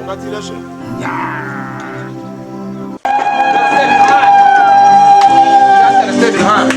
Congratulations. Stay behind.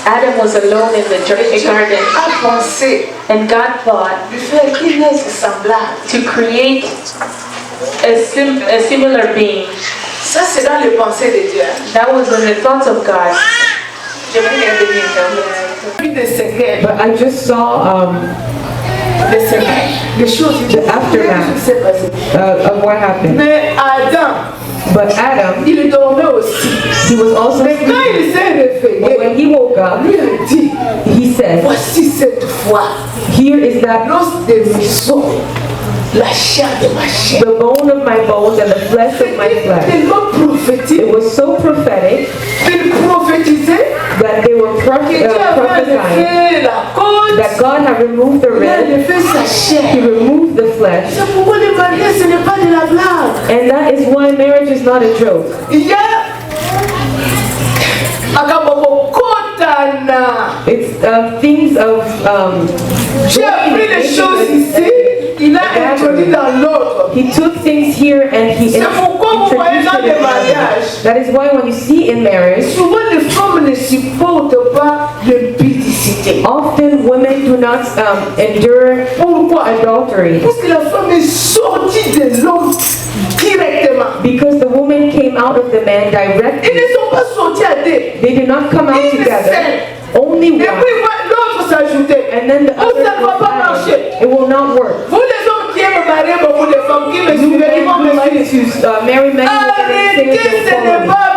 Adam was alone in the garden, and God thought to create a similar being. That was in the thoughts of God. But I just saw the aftermath of what happened. But Adam, he was also asleep. But when he woke up, he said, here is that the bone of my bones and the flesh of my flesh. It was so prophetic that they were prophesying that God had removed the rib, He removed the flesh, and that is why marriage is not a joke. It's things of he took things here and he introduced it in marriage. That is why when you see in marriage, often women do not endure adultery. Because the woman came out of the man directly. They did not come out together. Only one. And then the other it will not work. You like to marry many women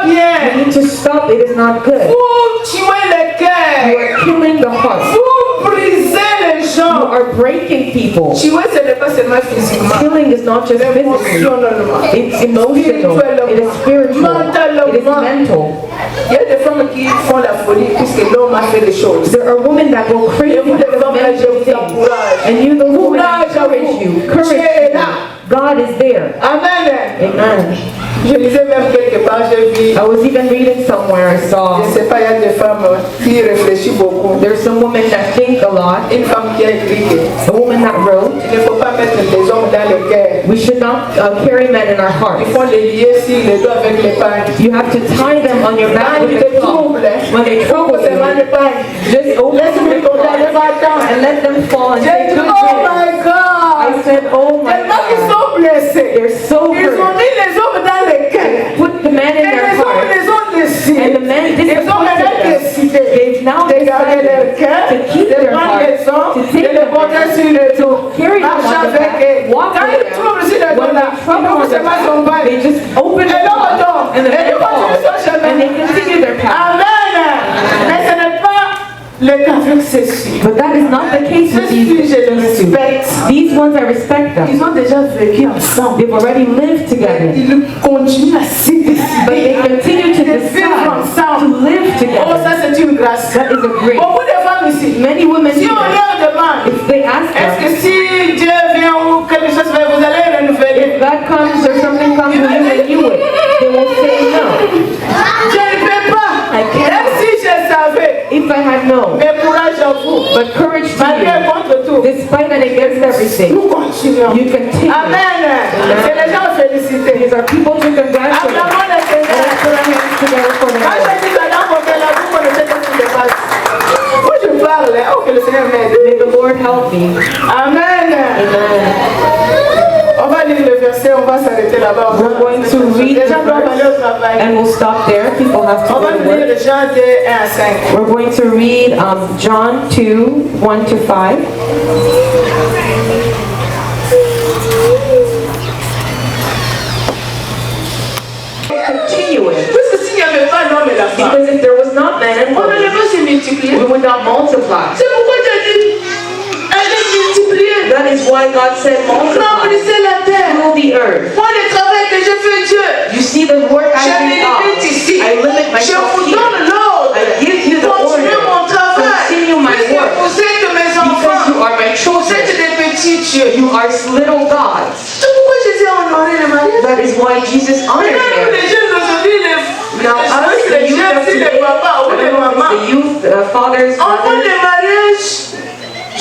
you need to stop, it is not good. You are killing the heart. You are breaking people. Killing is not just physical. It's emotional. It is spiritual. It is mental. qui font la folie puisque l'homme a fait des choses. There are women that go crazy Et vous because les hommes, men je do vous things. encourage. And you, those women, Courage à encourage vous. you. Dieu Courage est you. là. God is there. Amen. Amen. Je lisais même quelque part, j'ai vu, I was even reading somewhere, I saw je ne sais pas, il y a des femmes qui réfléchissent beaucoup. there's some women that think a lot. Une femme qui a écrit que A woman that wrote, il ne faut pas mettre les hommes dans le cœur. we should not carry men in our hearts. Il faut les lier sur les doigts avec les pagnes. You have to tie them on your back Quand with ils a te cloth. troublent, When they trouble trouble seulement you, les pagnes. just open Laisse-moi the tomber, cloth ne va pas. and let them fall and J'ai say, dit, good oh riddance. my God. I said, oh my Tellement qu'ils God. sont blessés. They're so Ils ont hurt. mis les hommes dans le cœur. Put the men in Et their les hommes heart. les ont décidé. And the men Ils ont maintenant disappointed them. décidé They've now de garder leur decided cœur, to keep de their prendre heart, les hommes, to de take les them porter on sur le dos. carry them Marche on the avec back, eux. walk Quand with ils trouvent sur le them. dos When là, they trouble ils on vont their seulement s'en back, battre. they just open Et their l'homme mouth tombe. and the Et men ils continuent son fall. chemin. And they continue their path. Amen. Mais ce n'est pas le cas avec ceux-ci. But that is not the case with Ceux-ci, je les these two. respecte. These ones, I respect them. Ils ont déjà vécu ensemble. They've already lived together. Ils continuent à s'y But they décider. continue to De vivre decide to ensemble. live Oh, together. ça c'est une grâce. That is a grace. Beaucoup de femmes ici, Many women si on here, leur demande, if they ask est-ce que them, si Dieu vient ou quelque chose, vous allez renouveler? if God comes or something comes, will you renew it? They will say no. Je ne peux pas. I cannot. Même si je savais, If I had known. mais courage à vous. But courage to Malgré you, contre tout, despite and against everything, nous continuons. you continue. Amen. C'est les gens félicités. These are people to congratulate. Acclamons le Seigneur. Let's put our hands together for the Quand Lord. je dis ça dans mon cœur, là, vous connaissez ce qui se passe. Moi je parle, oh que le Seigneur m'aide. May the Lord help me. Amen. On va lire le verset, on va s'arrêter là-bas. We're going to read Les the gens doivent aller au verse travail. and we'll stop there. People have to On go va to lire work. Jean 2, 1 à 5. We're going to read John 2, 1 to 5. Continue it. Puisque s'il n'y avait pas l'homme et la femme, Because if there was not man and on n'allait woman, pas se multiplier. we would not multiply. C'est pourquoi Dieu a dit, allez multiplier, That is why God said multiply. remplissez la terre. Fill the earth. Moi, le travail que je fais, Dieu, You see the work je I me do now. limite ici. I limit Je myself vous here. donne l'ordre. I give you the Continuez order. mon travail. Continue my Puisque work. vous êtes mes Because you enfants. are my Vous êtes children. des petits dieux. You are little gods. C'est pourquoi Jésus a honoré le mariage. That is why Jesus honored Maintenant, nous, les marriage. jeunes d'aujourd'hui, Now us, the les youth jeunes, of si les today, papas ou I les don't know if mamans, it's the youth, fathers, enfants mothers, de mariage,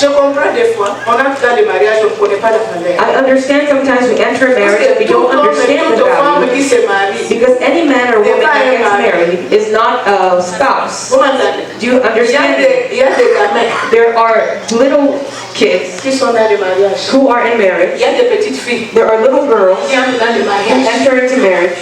je comprends des fois, on entre dans les mariages, on ne connaît pas la valeur. I understand sometimes we enter a marriage and we don't understand the toute femme value. qui se marie, Because any man or woman that gets married is not a spouse. vous m'entendez? Do you understand it? Il y a des gamins There are little kids qui sont dans les mariages. who are in Il marriage. y a des petites filles There are little girls qui entrent dans les who mariages. enter into marriage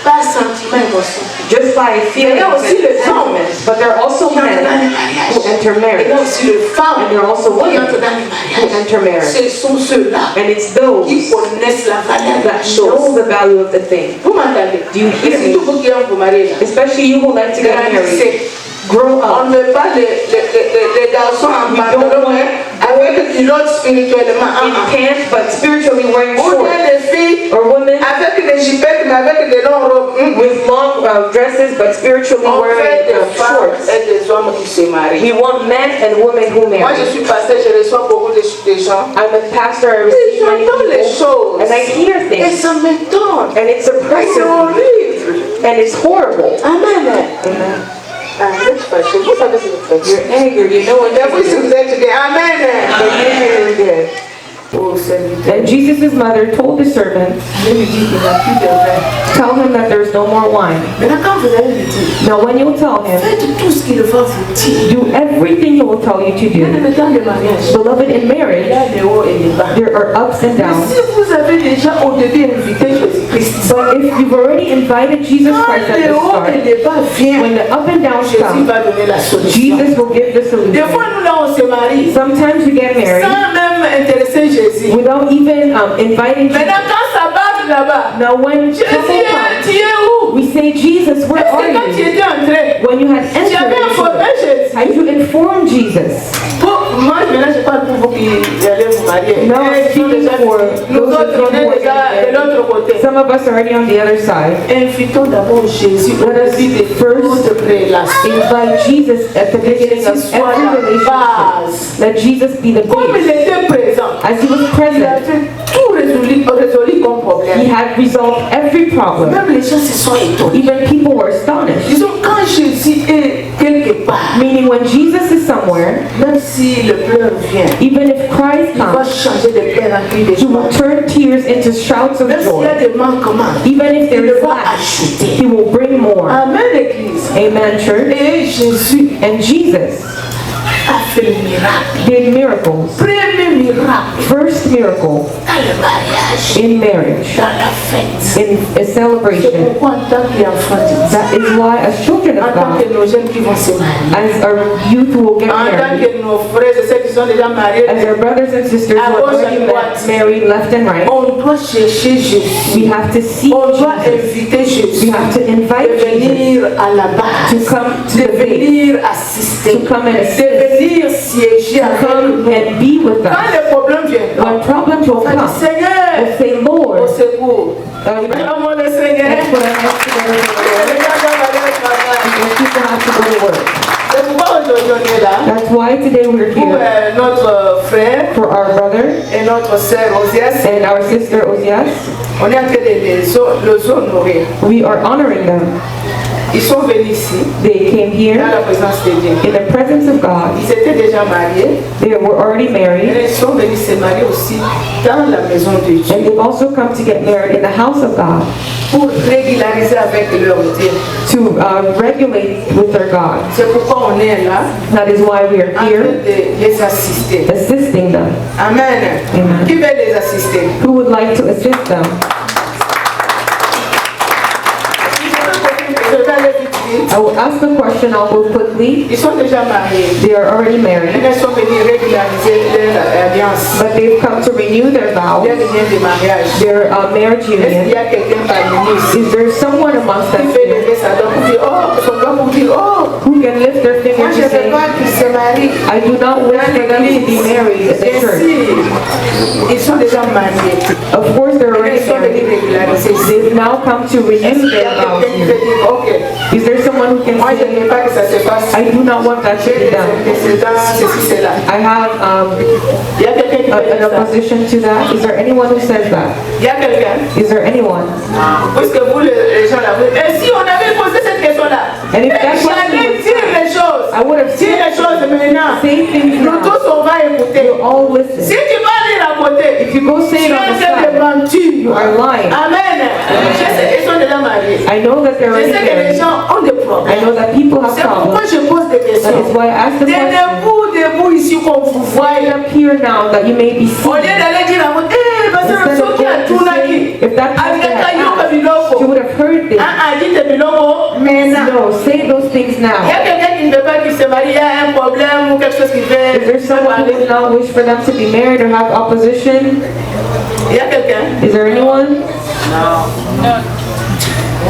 Pas sentiment, émotion. just by feelings Il y a aussi and les hommes sentiments. But there are also qui entrent dans les men mariages. who enter Et il y a marriage. aussi les femmes And there are also qui women entrent dans les who mariages. enter marriage. Ce sont ceux-là And it's those qui connaissent la valeur de la that chose. know the value of the thing. Vous m'entendez? Do you hear Et me? surtout vous qui vous mariez là. Especially you who like to get married. Grandissez. Grow On up. ne veut pas les garçons en pantalon hein, avec une culotte spirituellement. In pants, but spiritually wearing Ou bien shorts. les filles Or women avec des jipettes mais avec des longues robes. with long dresses, but spiritually On fait wearing des femmes shorts. et des hommes qui se marient. We want men and women who Moi je marry. suis pasteur, je reçois beaucoup de gens. I'm a pastor, I Et receive many j'entends les people, choses. and I hear Et things, ça m'étonne. and it Et c'est surprises me, horrible. and it's horrible. Amen. Amen. Ah, vous êtes fâchés. Vous savez ce que vous faites. You're angry, you know what Mais vous, si you're vous êtes gay, Amen. But you're good. Oh, serviteur. And Jesus' mother told the servant, Je lui dis qu'il n'y a plus de vin. tell him that there's no more wine. Maintenant, quand vous allez lui dire, Now when you'll tell him, faites tout ce qu'il va vous dire. do everything he will tell you to Il y a do. des temps de mariage. Beloved, in Il marriage, y a des hauts et des bas. there are ups and Mais downs. si vous avez déjà au début invité Jésus-Christ, But if you've already invited Jesus quand Christ at les the hauts start, et les bas viennent, when the up and downs Jésus come, va donner la solution. Jesus will give the Des solution. fois, nous là, on se marie Sometimes we get married sans même intéresser Jésus. without even inviting Maintenant, Jesus. quand ça barre là-bas, Now when Jésus, couple comes, tu es où? we say, Jesus, where Est-ce are que quand tu you? étais entré, When you had tu avais entered, informé Jésus? had you informed Jesus? Moi, maintenant, je parle pour vous qui allez vous marier. Non, Et speaking déjà, for nous those autres, of on you est who are déjà de married. l'autre côté. côté. Some of us are already on the other side. Invitons d'abord Jésus au début de toute relation. Invite Jesus at the beginning of Jésus soit every la relationship. base. Let Jesus be the Comme il base. était présent, As he was il a present, fait tout résolu comme he problème. had resolved every problem. Même les gens se sont étonnés. Even people were astonished. Disons, quand Jésus est quelque part, Meaning when Jesus is somewhere, même si le pleur vient, even if cries il va come, changer de pleurs en cris de he will joie. turn tears into shouts of Même s'il y a joy. des manquements, Even if there il is va lack, ajouter. he will bring more. Amen, l'Église. Amen, church. Et Jésus And Jesus a fait le miracle. did miracles. Premier miracle First miracle dans le mariage, in marriage, dans la fête. in a C'est celebration. pourquoi en tant qu'enfant de Dieu, That is why as children en of tant God, que nos jeunes qui vont se marier, as our youth who will get en tant married, que nos frères et ceux qui sont déjà mariés, as our brothers and sisters who are already married left and right, on doit chercher Jésus. we have to seek On doit Jesus. inviter Jésus We have to de invite Jesus venir à la to base, come to de the base, venir assister, to come and de assist, venir siéger to avec come nous. and be with Quand us. les problèmes viendront, When problems will on va dire come, Seigneur, we'll say, au Lord, secours. let's Vraiment le Seigneur. put our hands together for the Les Lord. gens doivent aller au travail. And people have to go to work. C'est pourquoi aujourd'hui on est là That's why today we're pour here notre frère for our brother et notre sœur Osias. and our sister Ozias. On est en train de les honorer. We are honoring them. Ils sont venus ici, They came dans here la présence de Dieu. in the presence of God. Ils étaient déjà mariés, They were already married, mais ils sont venus se marier aussi dans la maison de Dieu and they've also come to get married in the house of God pour régulariser avec leur Dieu. to regulate with their God. C'est pourquoi on est là, That is why we are en train here de les assister. assisting them. Amen. Amen. Qui veut les assister? Who would like to assist them? Je vais aller vite vite. I will ask the question, I'll go quickly. Ils sont déjà mariés. They are already married, Ils sont venus régulariser leur alliance, but they've come to renew their vows, leur lien de mariage. their marriage Est-ce qu'il union. y a quelqu'un parmi nous ici Is there someone amongst qui us peut here lever sa doigt pour dire, oh, son doigt pour dire, oh, who can lift their finger moi je to ne veux say, pas qu'ils se marient. I do not wish for them to be married in the Bien church? sûr, ils sont déjà mariés. Of course, they're Ils already sont venus married. régulariser ici. They've now come to Est-ce renew qu'il y their a vows quelqu'un qui here. peut dire, ok, Is there someone who can moi je ne say, veux pas que ça se fasse. I do not want that to J'ai be des done? antécédents, ceci, cela. I have Il y a quelqu'un qui peut an dire ça. opposition to that. Is there anyone who says that? Il y a quelqu'un. Is there anyone? Parce que vous, les gens là, vous dites, et si on avait posé cette question-là, And if that question j'allais was dire les choses. I would have Dire les said, choses maintenant. say things Nous now. tous, on va écouter. You'll all Si listen. tu vas lire à côté, If you go say tu it on es the en train de side, mentir. you are lying. Amen. Je sais qu'ils sont déjà mariés. I know that they're Je already sais que les married. gens ont des I problèmes. know that people have C'est pourquoi problems. je pose des That is questions. why I asked the question. Debout ici qu'on vous voie. Stand up here now that you may be Au lieu seen. d'aller dire à vous, eh, parce Instead que of ceux qui going a to tout là say, qui. if that Avec person un had caillou comme asked, il you would have heard this. dit de bilongo, mais non. No, say those things Il y a now. quelqu'un qui ne veut pas qu'il se marie, il y a un problème ou quelque chose qui Is fait. there someone who would not wish for them to be married or have opposition? Il y a quelqu'un. Is there anyone?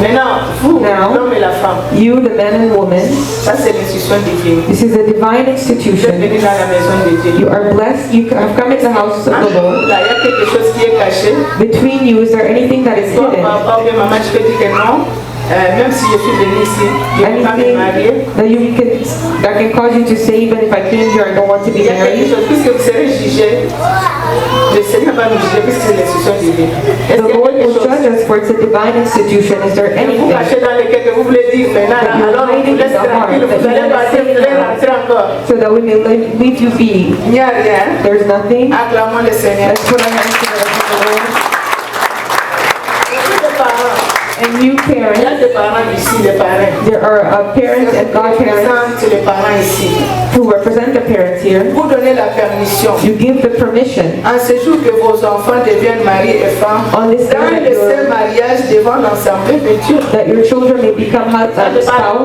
Maintenant, vous, Now. l'homme et la femme, You, the man and woman, ça c'est l'institution divine. this is a divine Vous êtes institution. venus dans la maison de Dieu. You are blessed. You have come into the house of the Lord. Là, il y a quelque chose qui est caché. Between you, is there anything that is Toi, hidden? papa ou bien maman, tu peux dire que non. Même si je suis venue ici, je ne vais pas me marier. Anything that you can that can cause you to say, even if I came here, I don't want to be Il y a quelque married. chose, puisque vous serez jugé, le Seigneur va nous juger puisque c'est l'institution divine. Est-ce The qu'il y a Lord quelque will chose judge us, for it's a divine institution. Is there que vous anything cachez dans lesquels que vous voulez dire maintenant, alors on vous laisse tranquille, vous allez partir, vous allez rentrer encore. so that we may leave you be? Il n'y a rien. There's nothing. Acclamons le Seigneur. Let's put our hands together for the Lord. Les parents, And you il y a parents, des parents ici, des parents. there are parents and godparents Représente les parents ici. who represent the parents here. Vous donnez la permission. You give the permission En ce jour que vos enfants deviennent mari et femme, on this dans day le saint that mariage devant l'ensemble de Dieu. that your children may become husband and spouse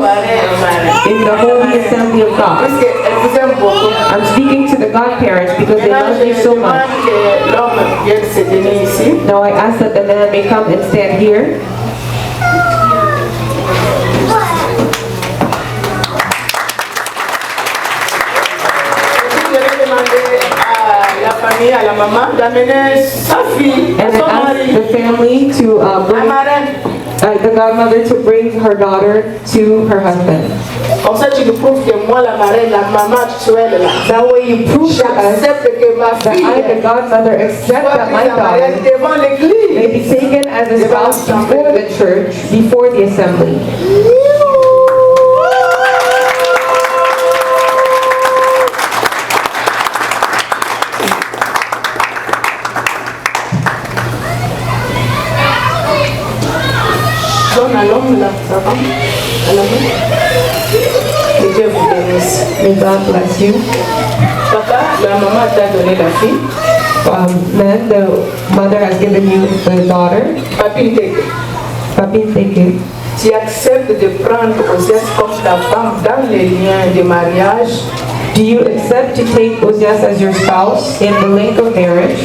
in the holy assembly of God. Parce qu'elle vous aime beaucoup. I'm speaking to the godparents because they Maintenant, love je you so demande much. que l'homme vienne se tenir ici. Now I ask that the man may come and stand here. Je vais demander à la famille, à la maman, d'amener sa fille, And son I the family to bring the godmother to bring her daughter to her husband. Comme ça, tu nous prouves que moi, la marraine, la maman actuelle, là, That way you prove to us j'accepte que ma that fille I, the godmother, accept soit that prise my en mariage daughter devant l'église. may be taken as a spouse before the church, before the assembly. Donne à l'homme là, ça va? À la main. Que Dieu vous bénisse. May God bless you. Papa, la maman t'a donné la fille. Man, the mother has given you the daughter. Papi, Papi, thank you. tu acceptes de prendre Osias comme ta femme dans les liens de mariage. Do you accept to take Ozias as your spouse in the link of marriage?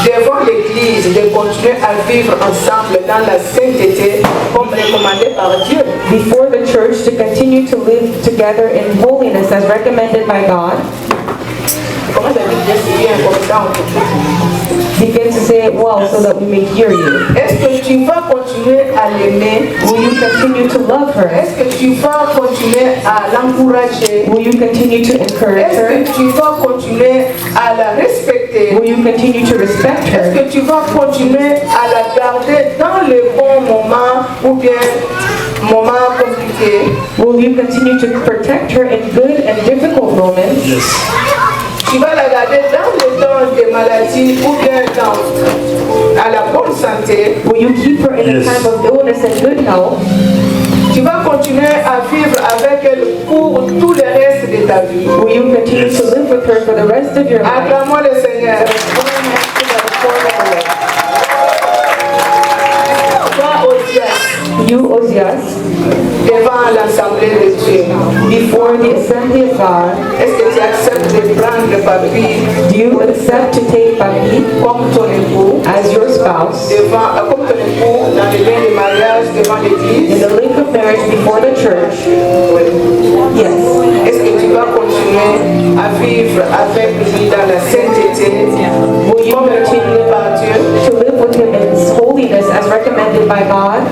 Devant l'église, de continuer à vivre ensemble dans la sainteté comme recommandé par Dieu. Before the church, to continue to live together in holiness as recommended by God? Comment ça dit Dieu si bien comme ça on peut. Begin to say it well so that we may hear you. Est-ce que tu vas continuer à l'aimer? Will you continue to love her? Est-ce que tu vas continuer à l'encourager? Will you continue to encourage Est-ce her? que tu vas continuer à la respecter? Will you continue to respect Est-ce her? que tu vas continuer à la garder dans les bons moments ou bien moments compliqués? Will you continue to protect her in good and difficult moments? Tu vas la garder dans les temps de maladie ou bien à la bonne santé. Will you keep her in a time of illness and good health? Tu vas continuer à vivre avec elle pour tout le reste de ta vie. Will you continue to live with her for the rest of your life? Acclamons le Seigneur. Toi, Osias, You, Ozias, devant l'Assemblée de Dieu, before the assembly of God, est-ce que tu acceptes de prendre Papi do you accept to take Papi comme ton époux, as your spouse comme ton époux dans les liens de mariage devant in l'église? the link of marriage before the church? Yes. Est-ce que tu vas continuer à vivre avec lui dans la sainteté, Will you comme recommandé par Dieu? to live with him in holiness as recommended by God?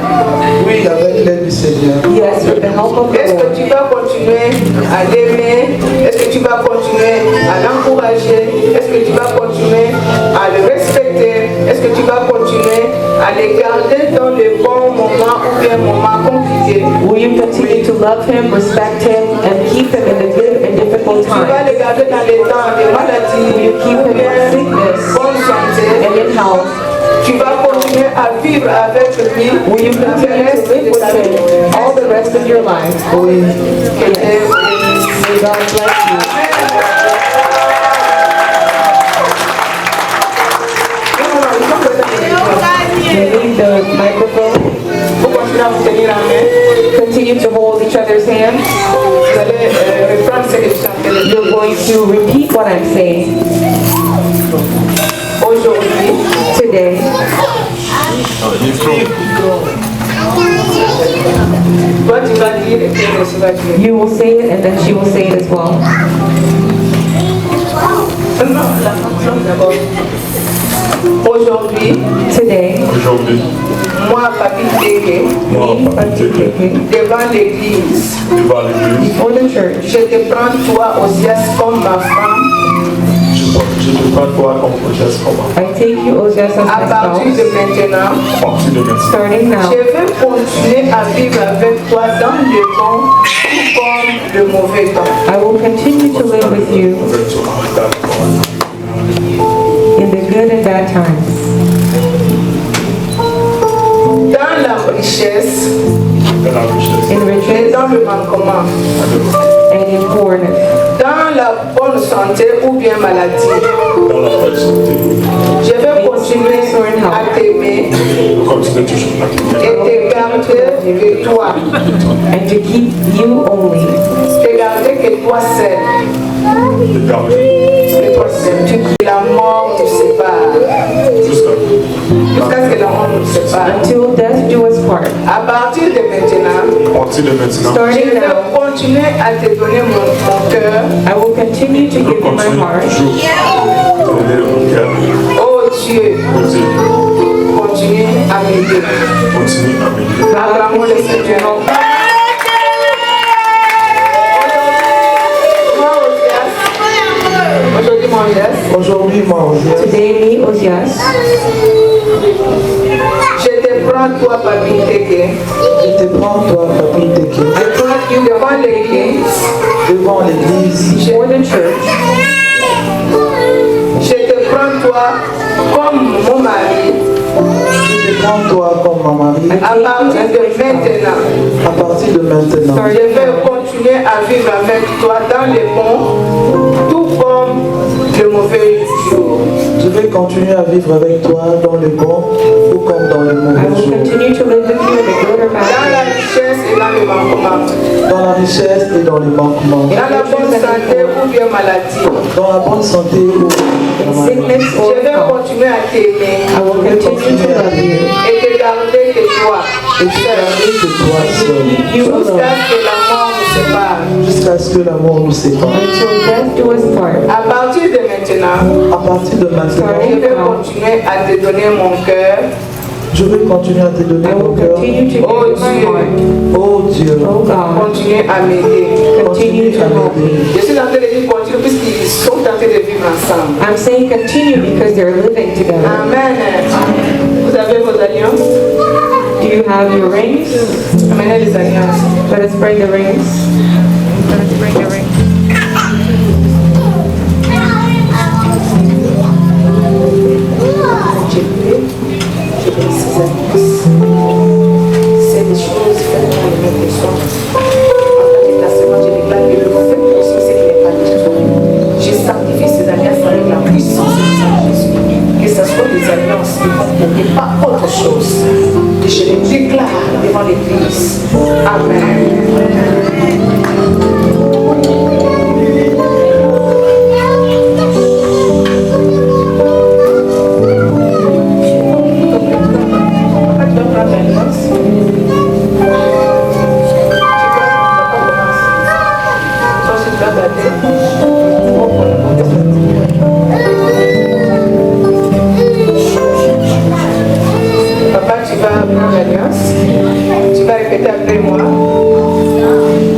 Oui, avec l'aide du Seigneur. Yes, with the help of the Est-ce que Lord. tu vas continuer à l'aimer? Est-ce que tu vas continuer à l'encourager? Est-ce que tu vas continuer à le respecter? Est-ce que tu vas continuer à le garder dans les bons moments ou bien moments compliqués? Will you continue to love him, respect him, and keep him in the good and difficult Tu vas times? le garder dans les temps de maladie ou bien bonne santé. And in health, Tu vas continuer à vivre avec lui will you dans le continue to reste live de with ta vie. him all the rest of your life? Que Dieu vous bénisse. May God bless you. You need the microphone. Vous continuez à vous tenir en main. Continue to hold each other's hands. Vous allez reprendre ce que je suis en train de dire. You're going to repeat what I'm saying Aujourd'hui, today. toi tu vas dire et puis elle va dire. You will say it and then she will say it as well. Non, la chanson d'abord. Aujourd'hui, Today, Aujourd'hui, moi, Papi Teke, me, Papi, devant l'église, devant l'église, before the church, je te prends toi, Osias, comme ma femme. je te prends toi comme geste commun. I take you, Ozias, as À my partir de spouse. maintenant, À partir de maintenant, Starting now, je veux continuer à vivre avec toi dans le bon comme le mauvais temps. I will continue to live with you avec toi, in the good and bad times, Dans la richesse dans la richesse, in et riches dans le manquement. and in poorness, Dans la bonne santé ou bien maladie. dans la bonne santé. Je vais continuer à t'aimer Continue toujours à t'aimer. et te garder que toi. and to keep you only, Te garder que toi seul. De garder Que toi seul. Que la mort nous sépare. Jusqu'à ce que la mort nous sépare. until death do us part. À partir de maintenant, à partir de maintenant, je Starting vais now, continuer à te donner mon cœur. I will continue to je give you my continue heart. toujours à donner mon cœur Oh Dieu, au Dieu. méditer. Continue à méditer. Acclamons le Seigneur. Aujourd'hui, mon Osias. Aujourd'hui, moi, Osias, Today, me, Osias, Je te prends, toi, Papi Teke. je te prends, toi, Papi Teke, Je prends devant l'église. devant l'église. for the church. Je te prends, toi, comme mon mari. Je te prends, toi, comme ma mari. À partir de maintenant, À partir de maintenant, je vais continuer à vivre avec toi dans les bons, tout comme le mauvais jour. je vais continuer à vivre avec toi dans le bon ou comme dans le I mauvais will jour. continue to live with you in the good or Dans bad la days, richesse et dans le manquement. Dans la richesse et dans les manquements. Dans la bonne santé ou bien maladie. Dans la bonne santé ou dans la maladie. sickness or Je vais health. continuer à t'aimer I will continue to love you et te garder que toi. Et je garder que toi seul. you Jusqu'à alone ce que la mort nous sépare. Jusqu'à ce que l'amour nous sépare. until death do us part. À partir de maintenant, À partir de maintenant, je vais continuer à te donner mon cœur. je vais continuer à te donner I mon will cœur. continue to give Oh you my Dieu. heart. Oh Dieu, Oh God, Continuer à m'aider. continue to help me. Je suis en train de dire continue puisqu'ils sont en train de vivre ensemble. I'm saying continue because they're living together. Amen. Vous avez vos alliances? Do you have your rings? Amenez les alliances. Let us bring the rings. Let us bring the rings. J'ai prié, j'ai pris ces alliances. C'est des choses faites pour les mêmes personnes. En tant que testament, je déclare que le fait de ce n'est pas du tout. Je sanctifie ces alliances avec la puissance du sang de Jésus. Que ce soit des alliances qui vont et pas autre chose. Et je les déclare devant l'Église. Amen. Papa, tu vas prendre l'alliance. Tu vas répéter après moi.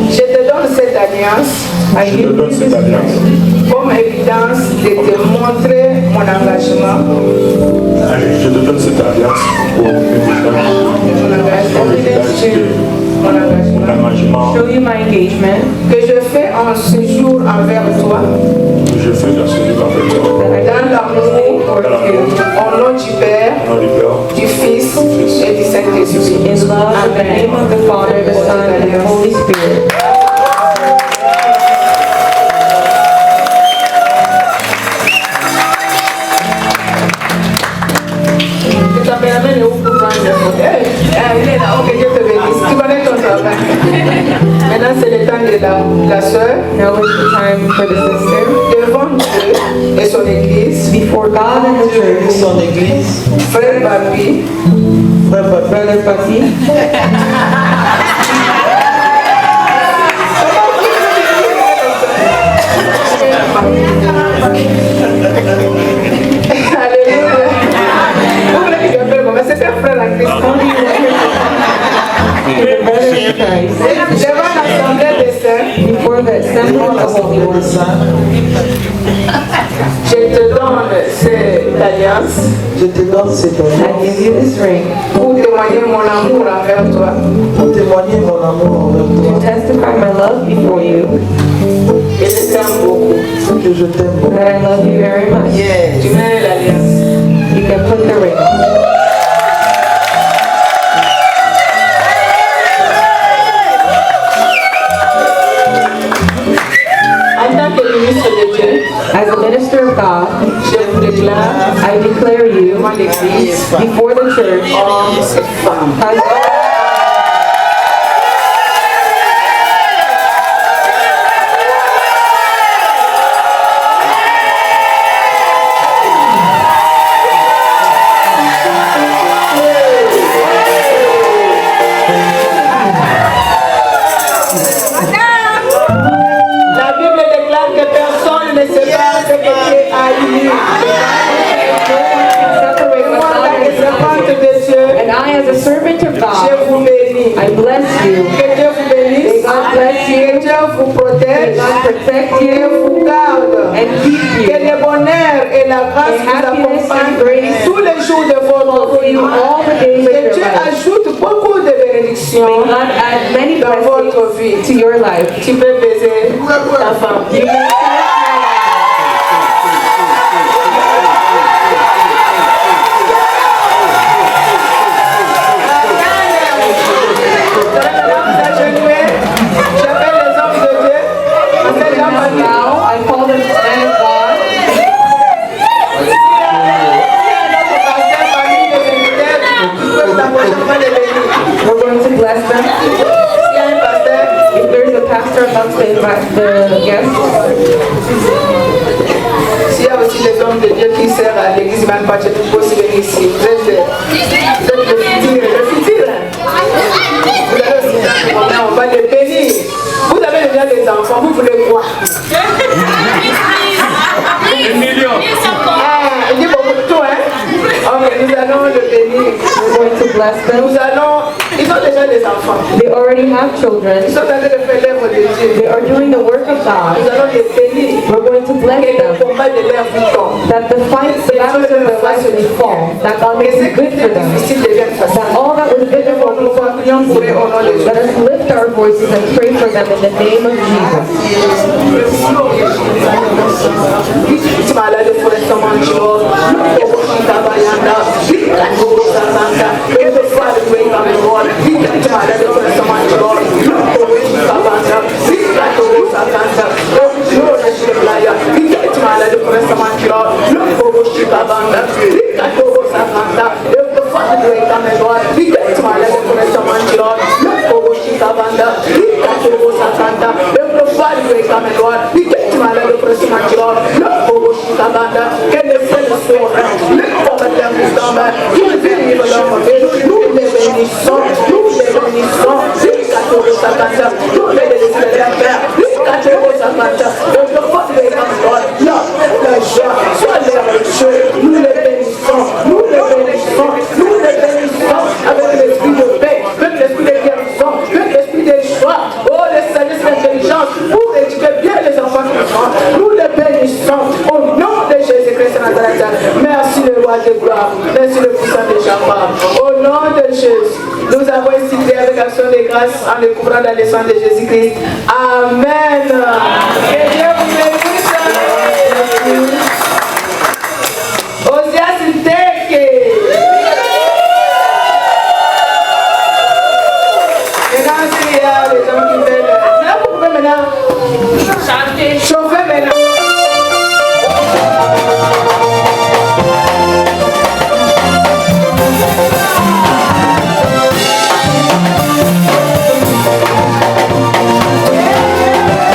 Je te donne cette alliance Je te donne cette alliance comme évidence de te montrer mon engagement. Allez, je te donne cette alliance pour Mon engagement. Mon engagement. l'engagement Show you my engagement Que je fais en ce jour envers toi. que je fais dans ce livre avec toi. that I Dans l'amour, for you au nom du Père, Au nom du Père, du Fils et du Saint-Esprit. in love in the name of the Father, the Son, and the Holy Spirit. Que ta mère amène où pour prendre le fond. Il est là, ok, Dieu te bénisse. Tu connais ton travail. Maintenant, c'est le temps de la sœur. Now is the time for the sister. Devant Dieu et son Église, Before God and the et church, son église, frère Papi, frère Papi, Brother Bucky, alléluia. Vous voulez que je m'appelle comment? C'est un frère en Christ. the brothers in Christ, Devant l'assemblée des saints, before the assembly of the Holy l'assemblée des Ones, saints, je te donne cette alliance je te donne cette I alliance give you this ring pour témoigner mon amour envers toi. pour témoigner mon amour envers to toi, testify my love before you, Et je t'aime beaucoup. que je t'aime beaucoup. that I love you very much. Tu mets l'alliance. You can put the ring. En tant que ministre de Dieu, As a minister of God, je vous déclare I declare you devant l'Église, before the church hommes et femmes. as La Bible déclare que personne ne sépare ce que Dieu a uni. separate Moi, what en tant God que has done. servante de Dieu, And I, as a servant of Je God, vous bénis. I bless you. Que Dieu vous bénisse. God bless you. Que Dieu vous protège. God protect Que you vous garde. and keep Que you. le bonheur et la grâce And vous happiness and accompagnent grace tous les jours de votre follow you vie. all the days of Que your Dieu life. ajoute beaucoup de bénédictions God add many dans votre vie. blessings to your life. Tu peux baiser ta femme. You may J'appelle les hommes de Dieu. Appelle Jean-Marie. now, I call them man of God. We're going to bless them. If there's a pastor amongst the guests, S'il y a aussi des hommes de Dieu qui servent à l'église, même pas, tu peux aussi venir ici. Vous êtes le futur. Vous allez aussi dire, on va les bénir. Vous avez déjà des enfants, vous voulez quoi? Ah, il dit beaucoup de tout, hein? Ok, nous allons le bénir. we're going to bless them. Ils ont déjà des enfants. They already have Ils children. sont en train de faire l'œuvre de Dieu. They are doing the work of Nous God. allons les bénir. We're going to bless Que le them. combat de leur vie tombe. That the battles of their life will fall. That God Que makes ce it qui good for était them. difficile devienne facile. That all that was difficult Nous prions pour eux au nom de let Jésus. us lift our voices and pray for them in the name of Jesus. Tu m'as l'air de fortement de joie. Quel est ce soir? Nous les bénissons, nous les bénissons. Nous les nous les bénissons, nous les bénissons, nous les bénissons avec l'esprit de paix, avec l'esprit de guérison, avec l'esprit de joie. Oh, les sagesse et l'intelligence pour éduquer bien les enfants qui sont. Nous les bénissons au nom de Jésus-Christ de Nazareth. Merci le roi de gloire, merci le puissant de Jacob. Au nom de Jésus, nous avons institué avec action de grâce en découvrant la leçon de Jésus-Christ. Amen. Que Dieu vous bénisse. Osias Teke. Maintenant, s'il y a des gens qui veulent. Maintenant, vous pouvez maintenant chanter, chauffer maintenant. Yeah.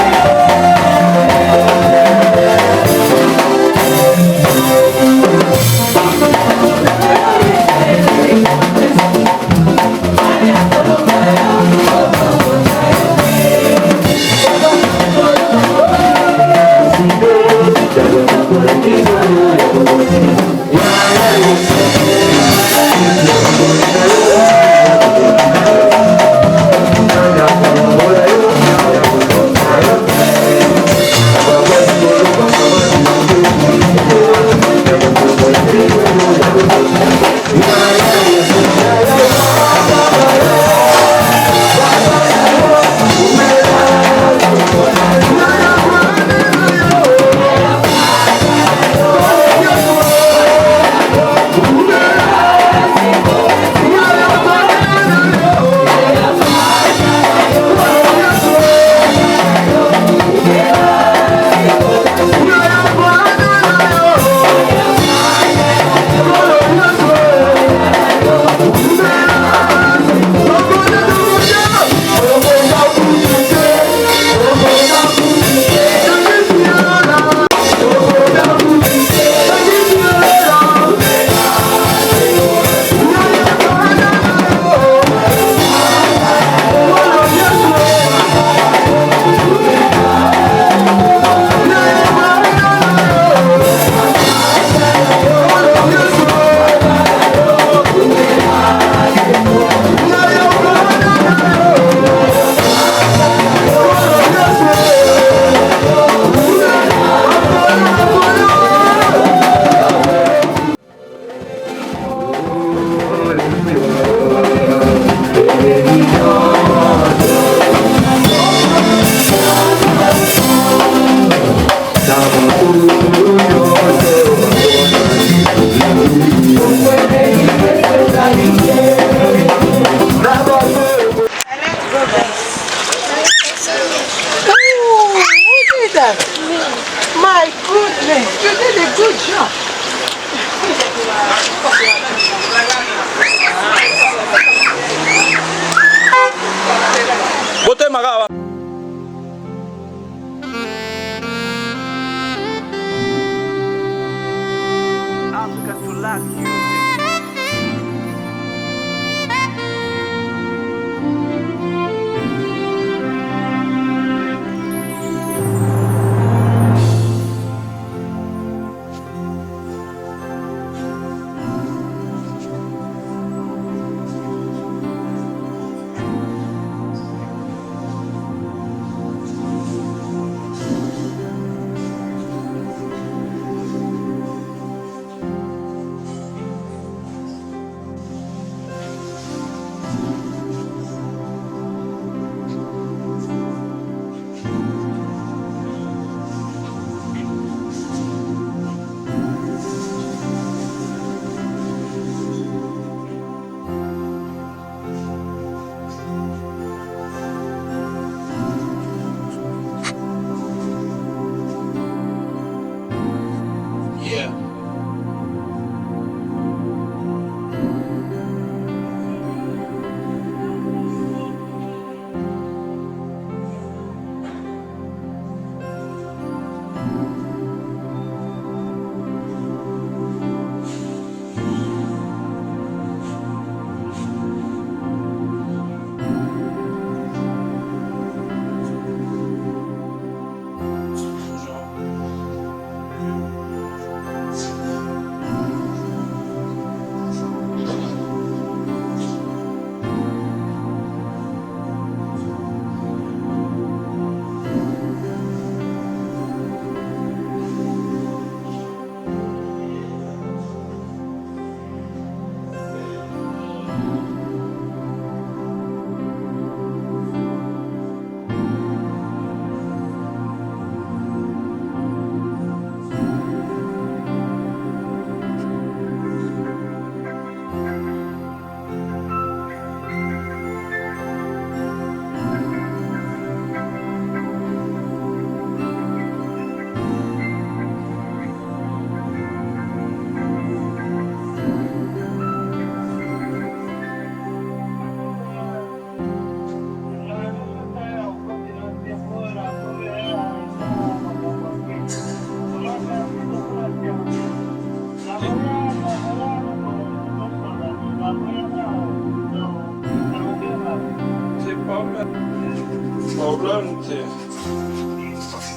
Merci.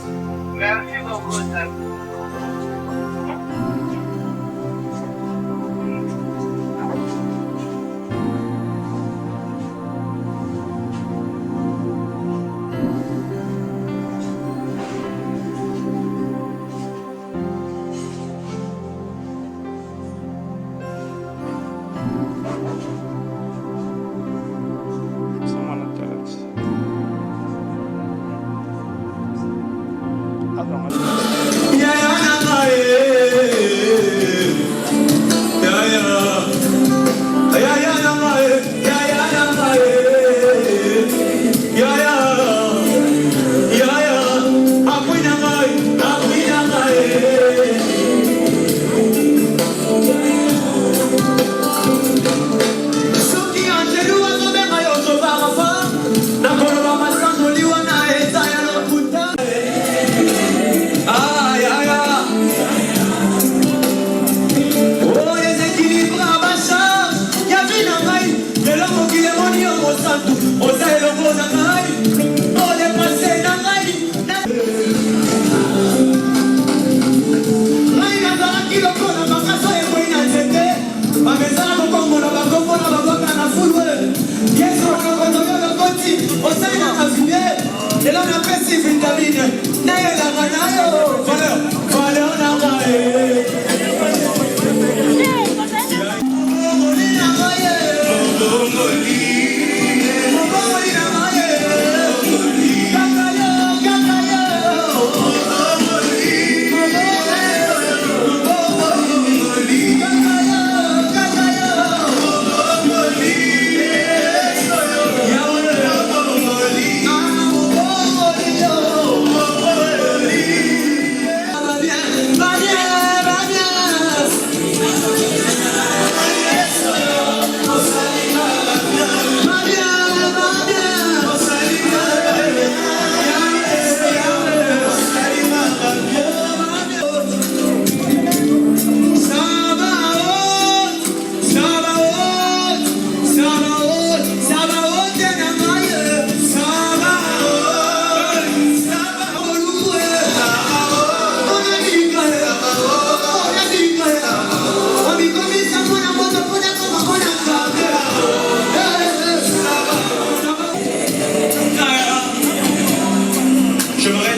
Merci beaucoup.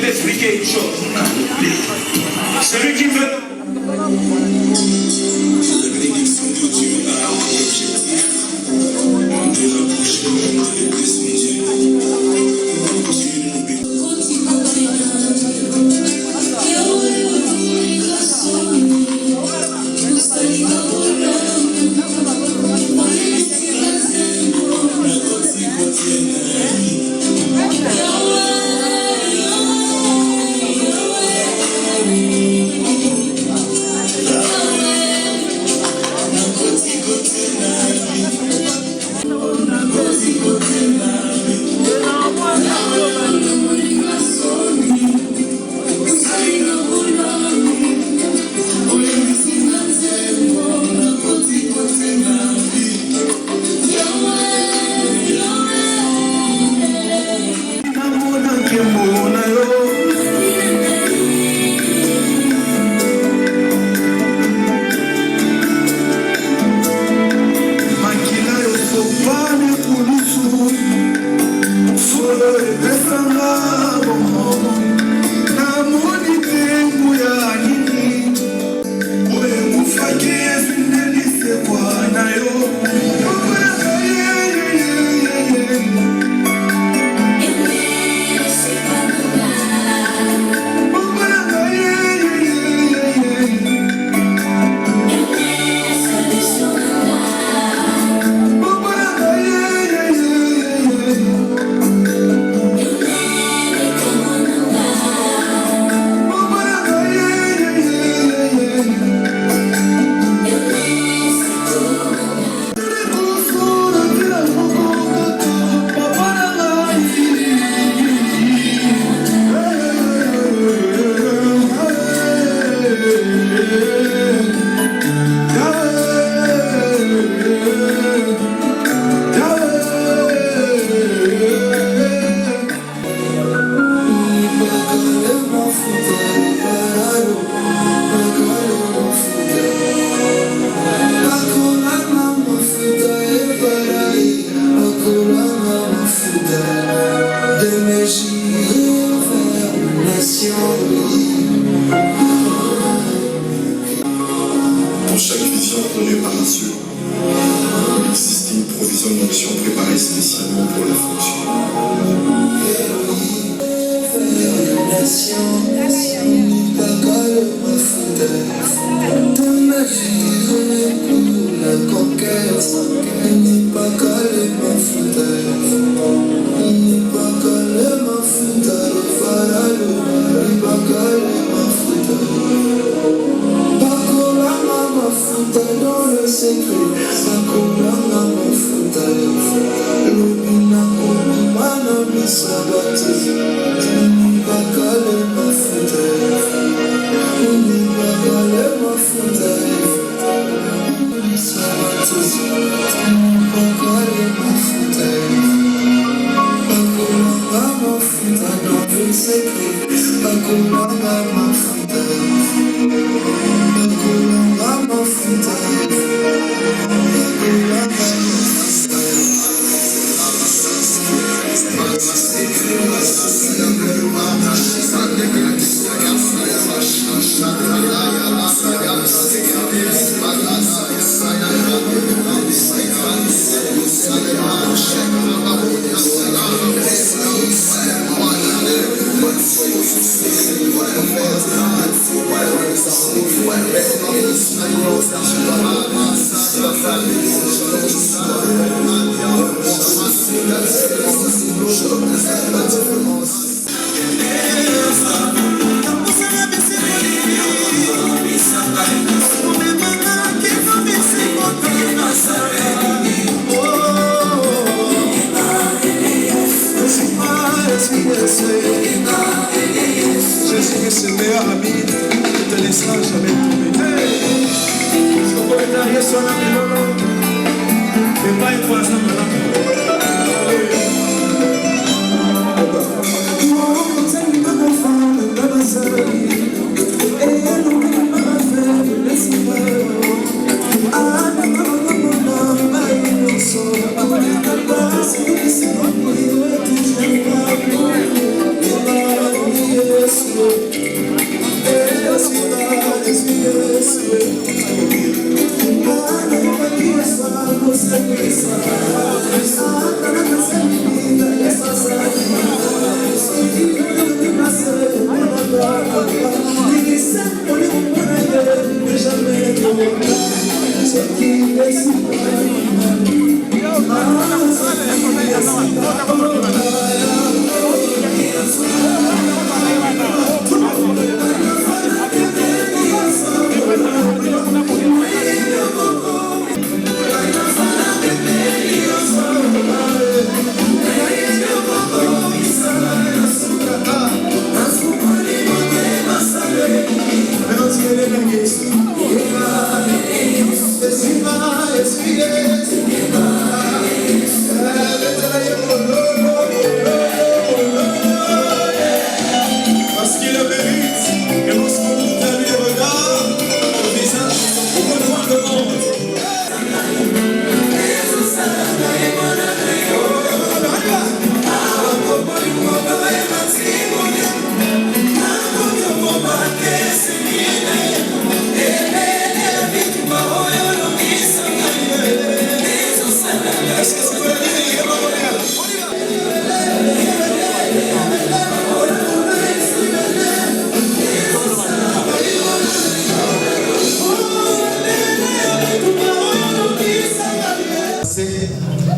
Expliquer une chose. Celui qui veut. La bénédiction de Dieu a un objectif. De rapprocher de son Dieu. Dieu nous bénit. Dans chaque vision donnée par un Dieu, il existe une provision d'onction préparée spécialement pour la fonction.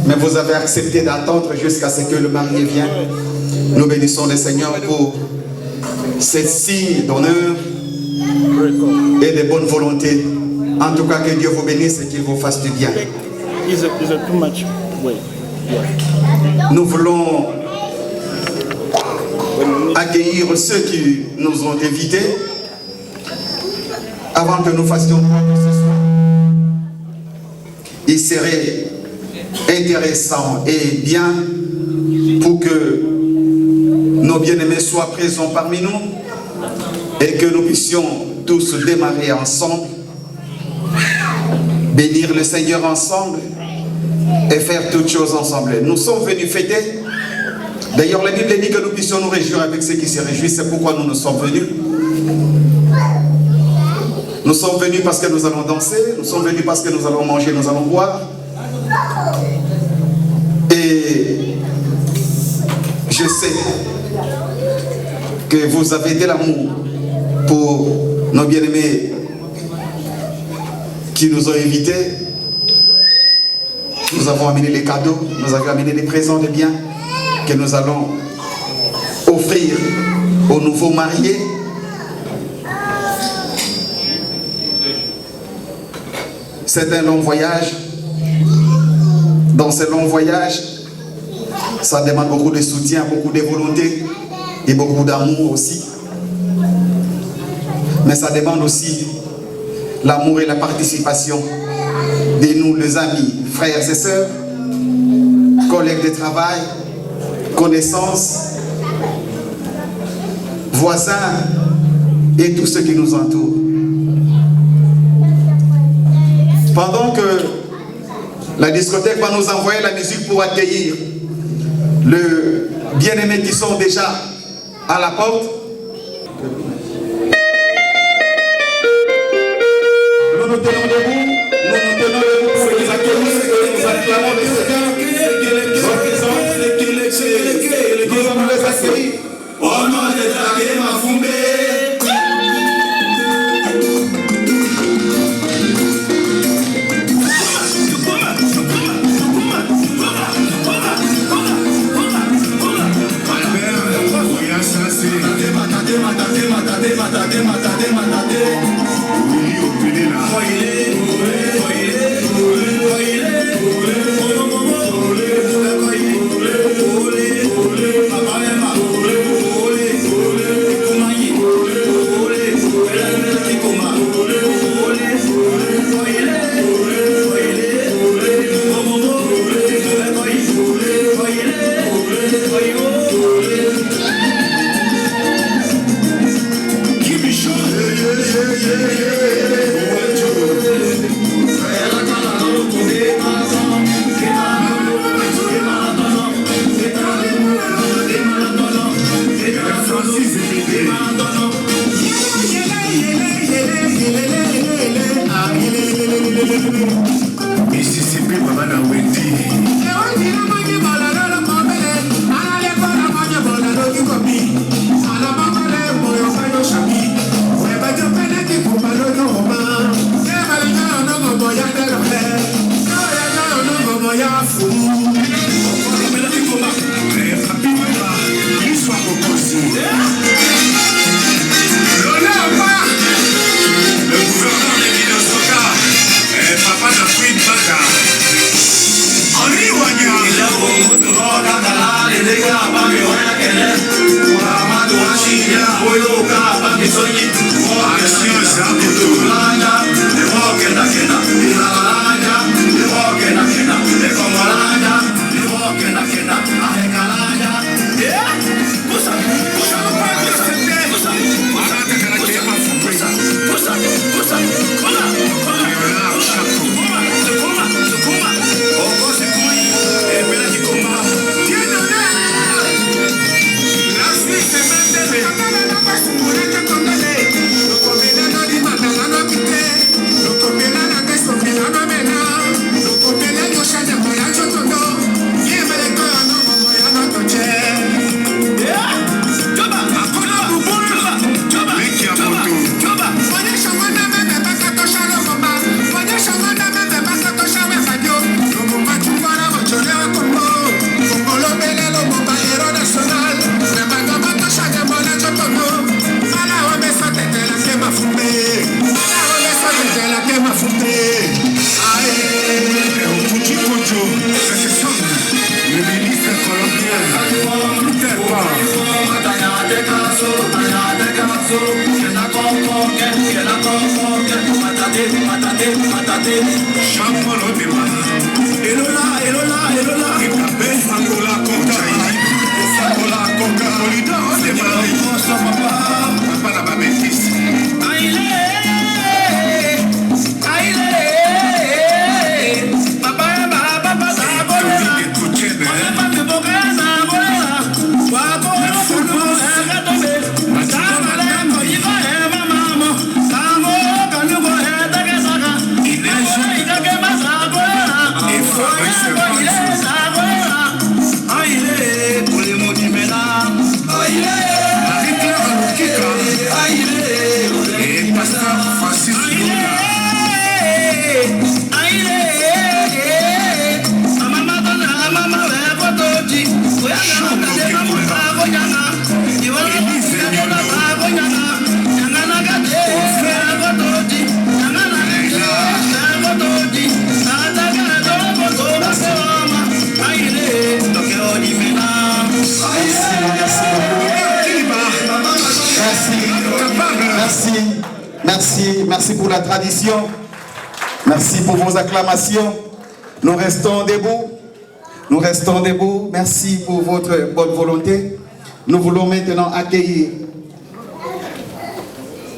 Mais vous avez accepté d'attendre jusqu'à ce que le marié vienne. Nous bénissons le Seigneur pour ces signes d'honneur et de bonne volonté. En tout cas, que Dieu vous bénisse et qu'il vous fasse du bien. Nous voulons accueillir ceux qui nous ont invités avant que nous fassions quoi que ce soit. Il serait intéressant et bien pour que nos bien-aimés soient présents parmi nous et que nous puissions tous démarrer ensemble, bénir le Seigneur ensemble et faire toutes choses ensemble. Nous sommes venus fêter D'ailleurs, la Bible dit que nous puissions nous réjouir avec ceux qui se réjouissent. C'est pourquoi nous sommes venus. Nous sommes venus parce que nous allons danser. Nous sommes venus parce que nous allons manger, nous allons boire. Et je sais que vous avez de l'amour pour nos bien-aimés qui nous ont invités. Nous avons amené les cadeaux, nous avons amené des présents, des biens que nous allons offrir aux nouveaux mariés. C'est un long voyage. Dans ce long voyage, ça demande beaucoup de soutien, beaucoup de volonté et beaucoup d'amour aussi. Mais ça demande aussi l'amour et la participation de nous, les amis, frères et sœurs, collègues de travail, connaissances, voisins et tous ceux qui nous entourent. Pendant que la discothèque va nous envoyer la musique pour accueillir le bien-aimé qui sont déjà à la porte, nous nous tenons debout, pour les accueillir, nous acclamons les Seigneurs, nous allons les accueillir. Au nom de Tagué Mafumbe. Merci, merci pour la tradition. Merci pour vos acclamations. Nous restons debout. Nous restons debout. Merci pour votre bonne volonté. Nous voulons maintenant accueillir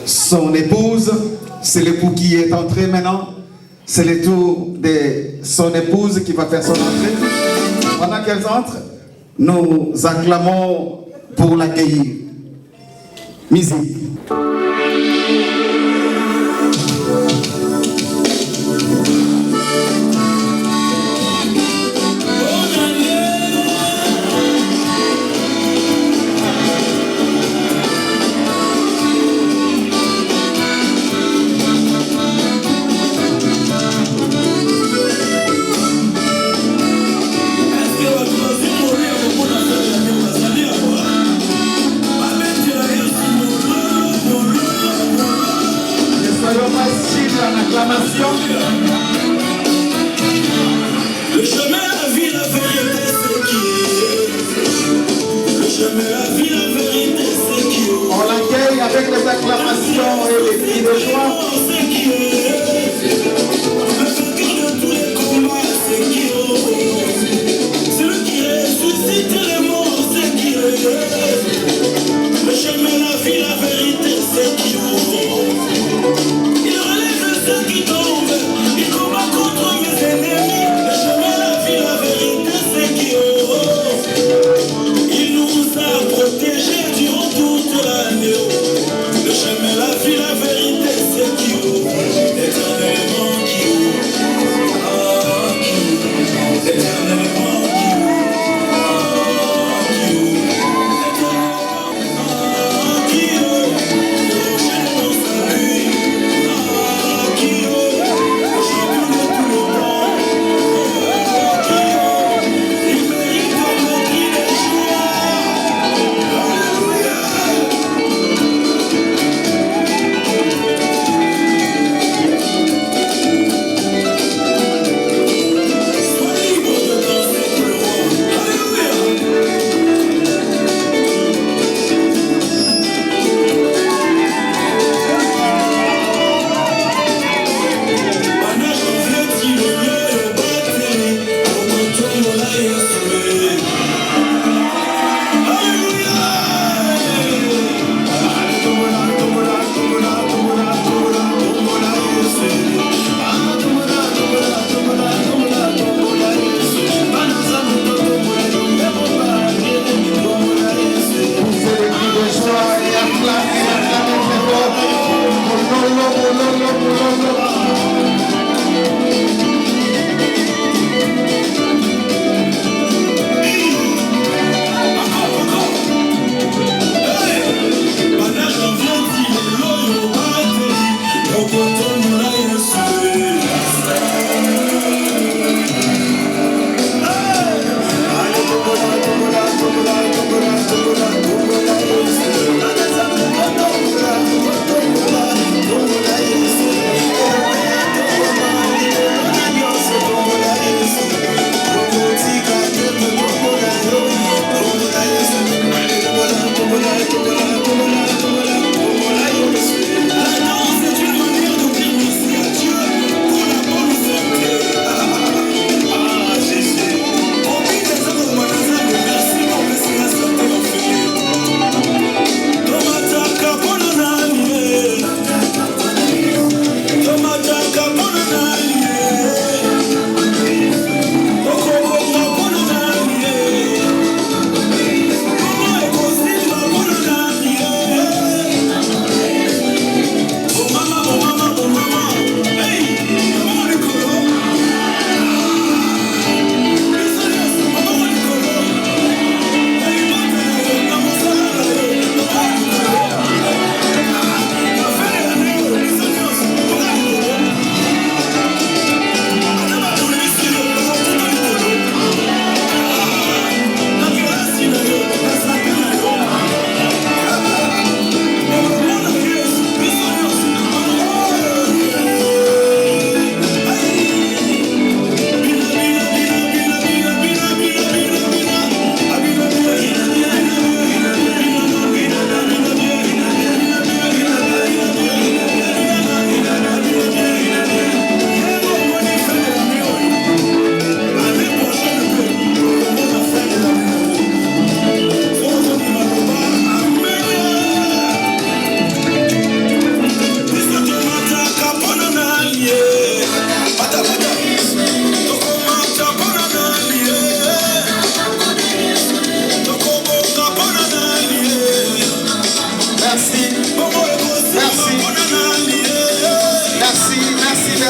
son épouse. C'est l'époux qui est entré maintenant. C'est le tour de son épouse qui va faire son entrée. Pendant qu'elles entrent, nous acclamons pour l'accueillir. Musique. Le chemin, la vie, la vérité, c'est qui est. Le chemin, la vie, la vérité, c'est qui est. On l'accueille avec les acclamations et les cris de joie. C'est qui est. Le vainqueur de tous les combats, c'est qui est. Celui qui ressuscite les morts, c'est qui est. Le chemin, la vie, la vérité, c'est qui est. Il relève ceux qui tombent, il combat contre mes ennemis. Le chemin, la vie, la vérité, c'est qui il nous a protégés durant toute l'année. Le chemin, la vie, la vérité, c'est qui éternellement qui éternellement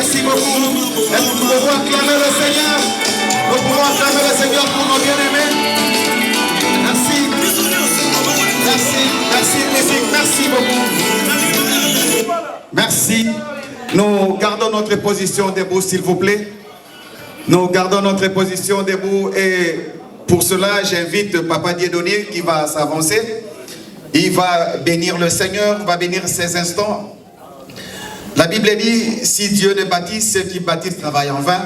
merci beaucoup. Est-ce que nous pouvons acclamer le Seigneur? Nous pouvons acclamer le Seigneur pour nos bien-aimés. Merci. Merci, merci, musique, merci beaucoup. Merci. Nous gardons notre position debout, s'il vous plaît. Nous gardons notre position debout et pour cela, j'invite Papa Dieudonné qui va s'avancer. Il va bénir le Seigneur, va bénir ces instants. La Bible dit, si Dieu ne baptise, ceux qui baptisent travaillent en vain.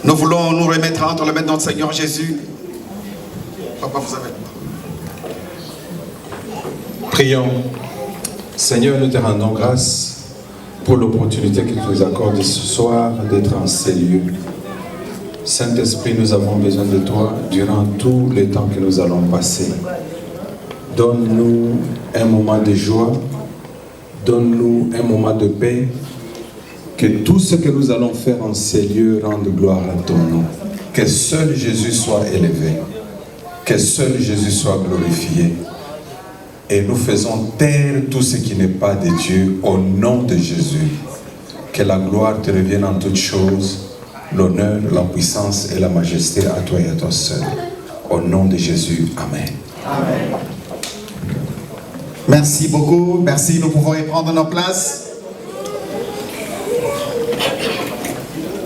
Nous voulons nous remettre entre les mains de notre Seigneur Jésus. Papa, vous avez le droit. Prions. Seigneur, nous te rendons grâce pour l'opportunité que tu nous accordes ce soir d'être en ces lieux. Saint-Esprit, nous avons besoin de toi durant tout le temps que nous allons passer. Donne-nous un moment de joie, donne-nous un moment de paix, que tout ce que nous allons faire en ces lieux rende gloire à ton nom. Que seul Jésus soit élevé, que seul Jésus soit glorifié. Et nous faisons taire tout ce qui n'est pas de Dieu au nom de Jésus. Que la gloire te revienne en toutes choses, l'honneur, la puissance et la majesté à toi et à toi seul. Au nom de Jésus, Amen. Amen. Merci beaucoup, merci, nous pouvons reprendre nos places.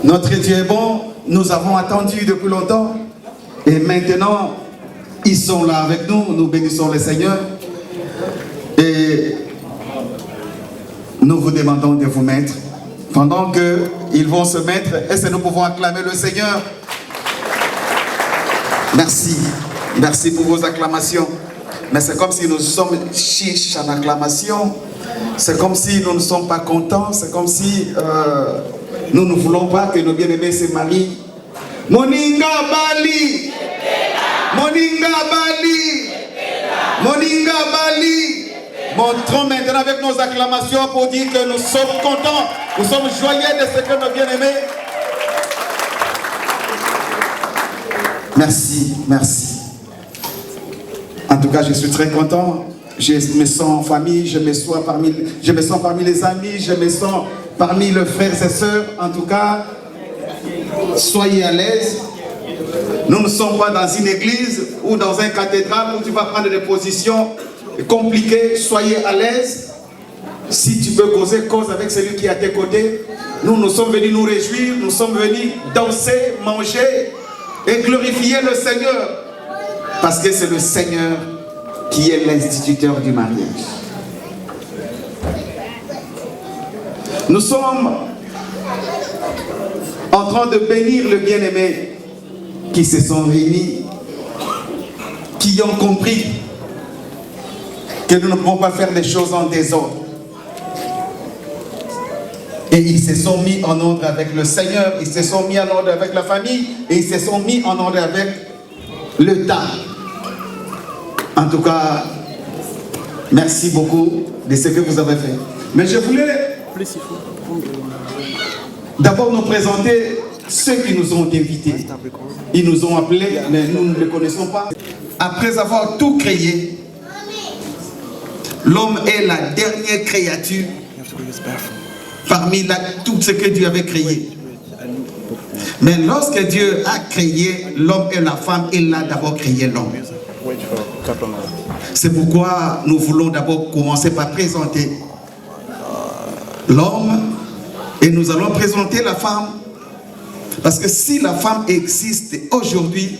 Notre Dieu est bon, nous avons attendu depuis longtemps et maintenant ils sont là avec nous, nous bénissons le Seigneur et nous vous demandons de vous mettre. Pendant qu'ils vont se mettre, est-ce que nous pouvons acclamer le Seigneur? Merci, merci pour vos acclamations. Mais c'est comme si nous sommes chiches en acclamation. C'est comme si nous ne sommes pas contents. C'est comme si nous ne voulons pas que nos bien-aimés se marient. Moninga Bali! Moninga Bali! Moninga Bali! Montrons maintenant avec nos acclamations pour dire que nous sommes contents. Nous sommes joyeux de ce que nos bien-aimés. Merci, merci. En tout cas, je suis très content. Je me sens en famille, je me sens parmi les amis, je me sens parmi les frères et sœurs. En tout cas, soyez à l'aise. Nous ne sommes pas dans une église ou dans une cathédrale où tu vas prendre des positions compliquées. Soyez à l'aise. Si tu peux causer, cause avec celui qui est à tes côtés. Nous sommes venus nous réjouir, nous sommes venus danser, manger et glorifier le Seigneur. Parce que c'est le Seigneur qui est l'instituteur du mariage. Nous sommes en train de bénir le bien-aimé qui se sont réunis, qui ont compris que nous ne pouvons pas faire des choses en désordre. Et ils se sont mis en ordre avec le Seigneur, ils se sont mis en ordre avec la famille, et ils se sont mis en ordre avec le temps. En tout cas, merci beaucoup de ce que vous avez fait. Mais je voulais d'abord nous présenter ceux qui nous ont invités. Ils nous ont appelés, mais nous ne les connaissons pas. Après avoir tout créé, l'homme est la dernière créature parmi tout ce que Dieu avait créé. Mais lorsque Dieu a créé l'homme et la femme, il a d'abord créé l'homme. C'est pourquoi nous voulons d'abord commencer par présenter l'homme et nous allons présenter la femme. Parce que si la femme existe aujourd'hui,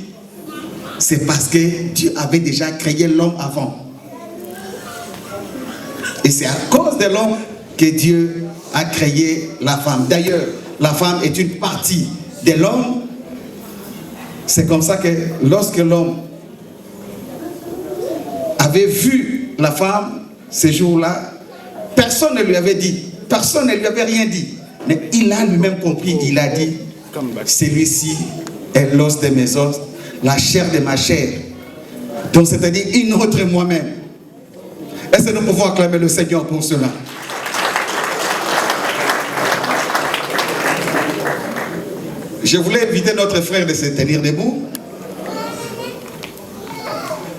c'est parce que Dieu avait déjà créé l'homme avant. Et c'est à cause de l'homme que Dieu a créé la femme. D'ailleurs, la femme est une partie de l'homme. C'est comme ça que lorsque l'homme avait vu la femme ce jour-là, personne ne lui avait dit, personne ne lui avait rien dit. Mais il a lui-même compris, il a dit, celui-ci est l'os de mes os, la chair de ma chair. Donc c'est-à-dire une autre moi-même. Est-ce que nous pouvons acclamer le Seigneur pour cela? Je voulais inviter notre frère de se tenir debout.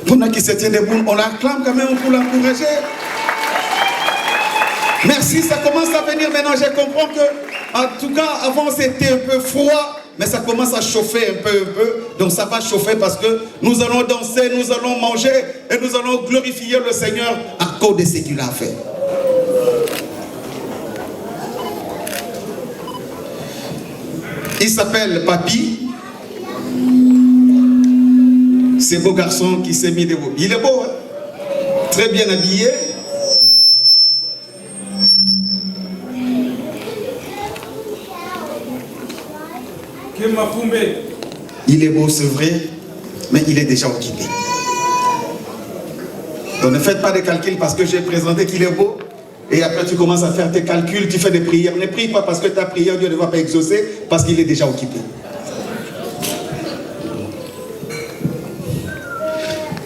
Pendant qu'il se tient debout, on l'acclame quand même pour l'encourager. Merci, ça commence à venir maintenant. Je comprends que, en tout cas, avant c'était un peu froid, mais ça commence à chauffer un peu. Donc ça va chauffer parce que nous allons danser, nous allons manger et nous allons glorifier le Seigneur à cause de ce qu'il a fait. Il s'appelle Papi. C'est beau garçon qui s'est mis debout. Il est beau, hein? Très bien habillé. Il est beau, c'est vrai, mais il est déjà occupé. Donc ne faites pas de calculs parce que j'ai présenté qu'il est beau. Et après tu commences à faire tes calculs, tu fais des prières. Ne prie pas parce que ta prière, Dieu ne va pas exaucer, parce qu'il est déjà occupé.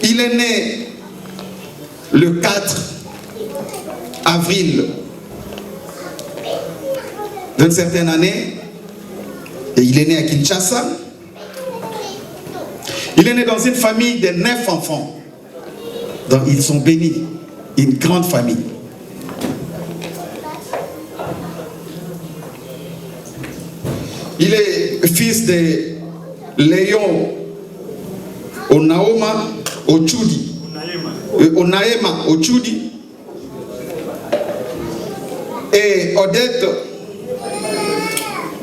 Il est né le 4 avril d'une certaine année. Et il est né à Kinshasa. Il est né dans une famille de 9 enfants. Donc ils sont bénis. Une grande famille. Il est fils de Léon Onaoma Ochudi. Onaema Ochudi. Et Odette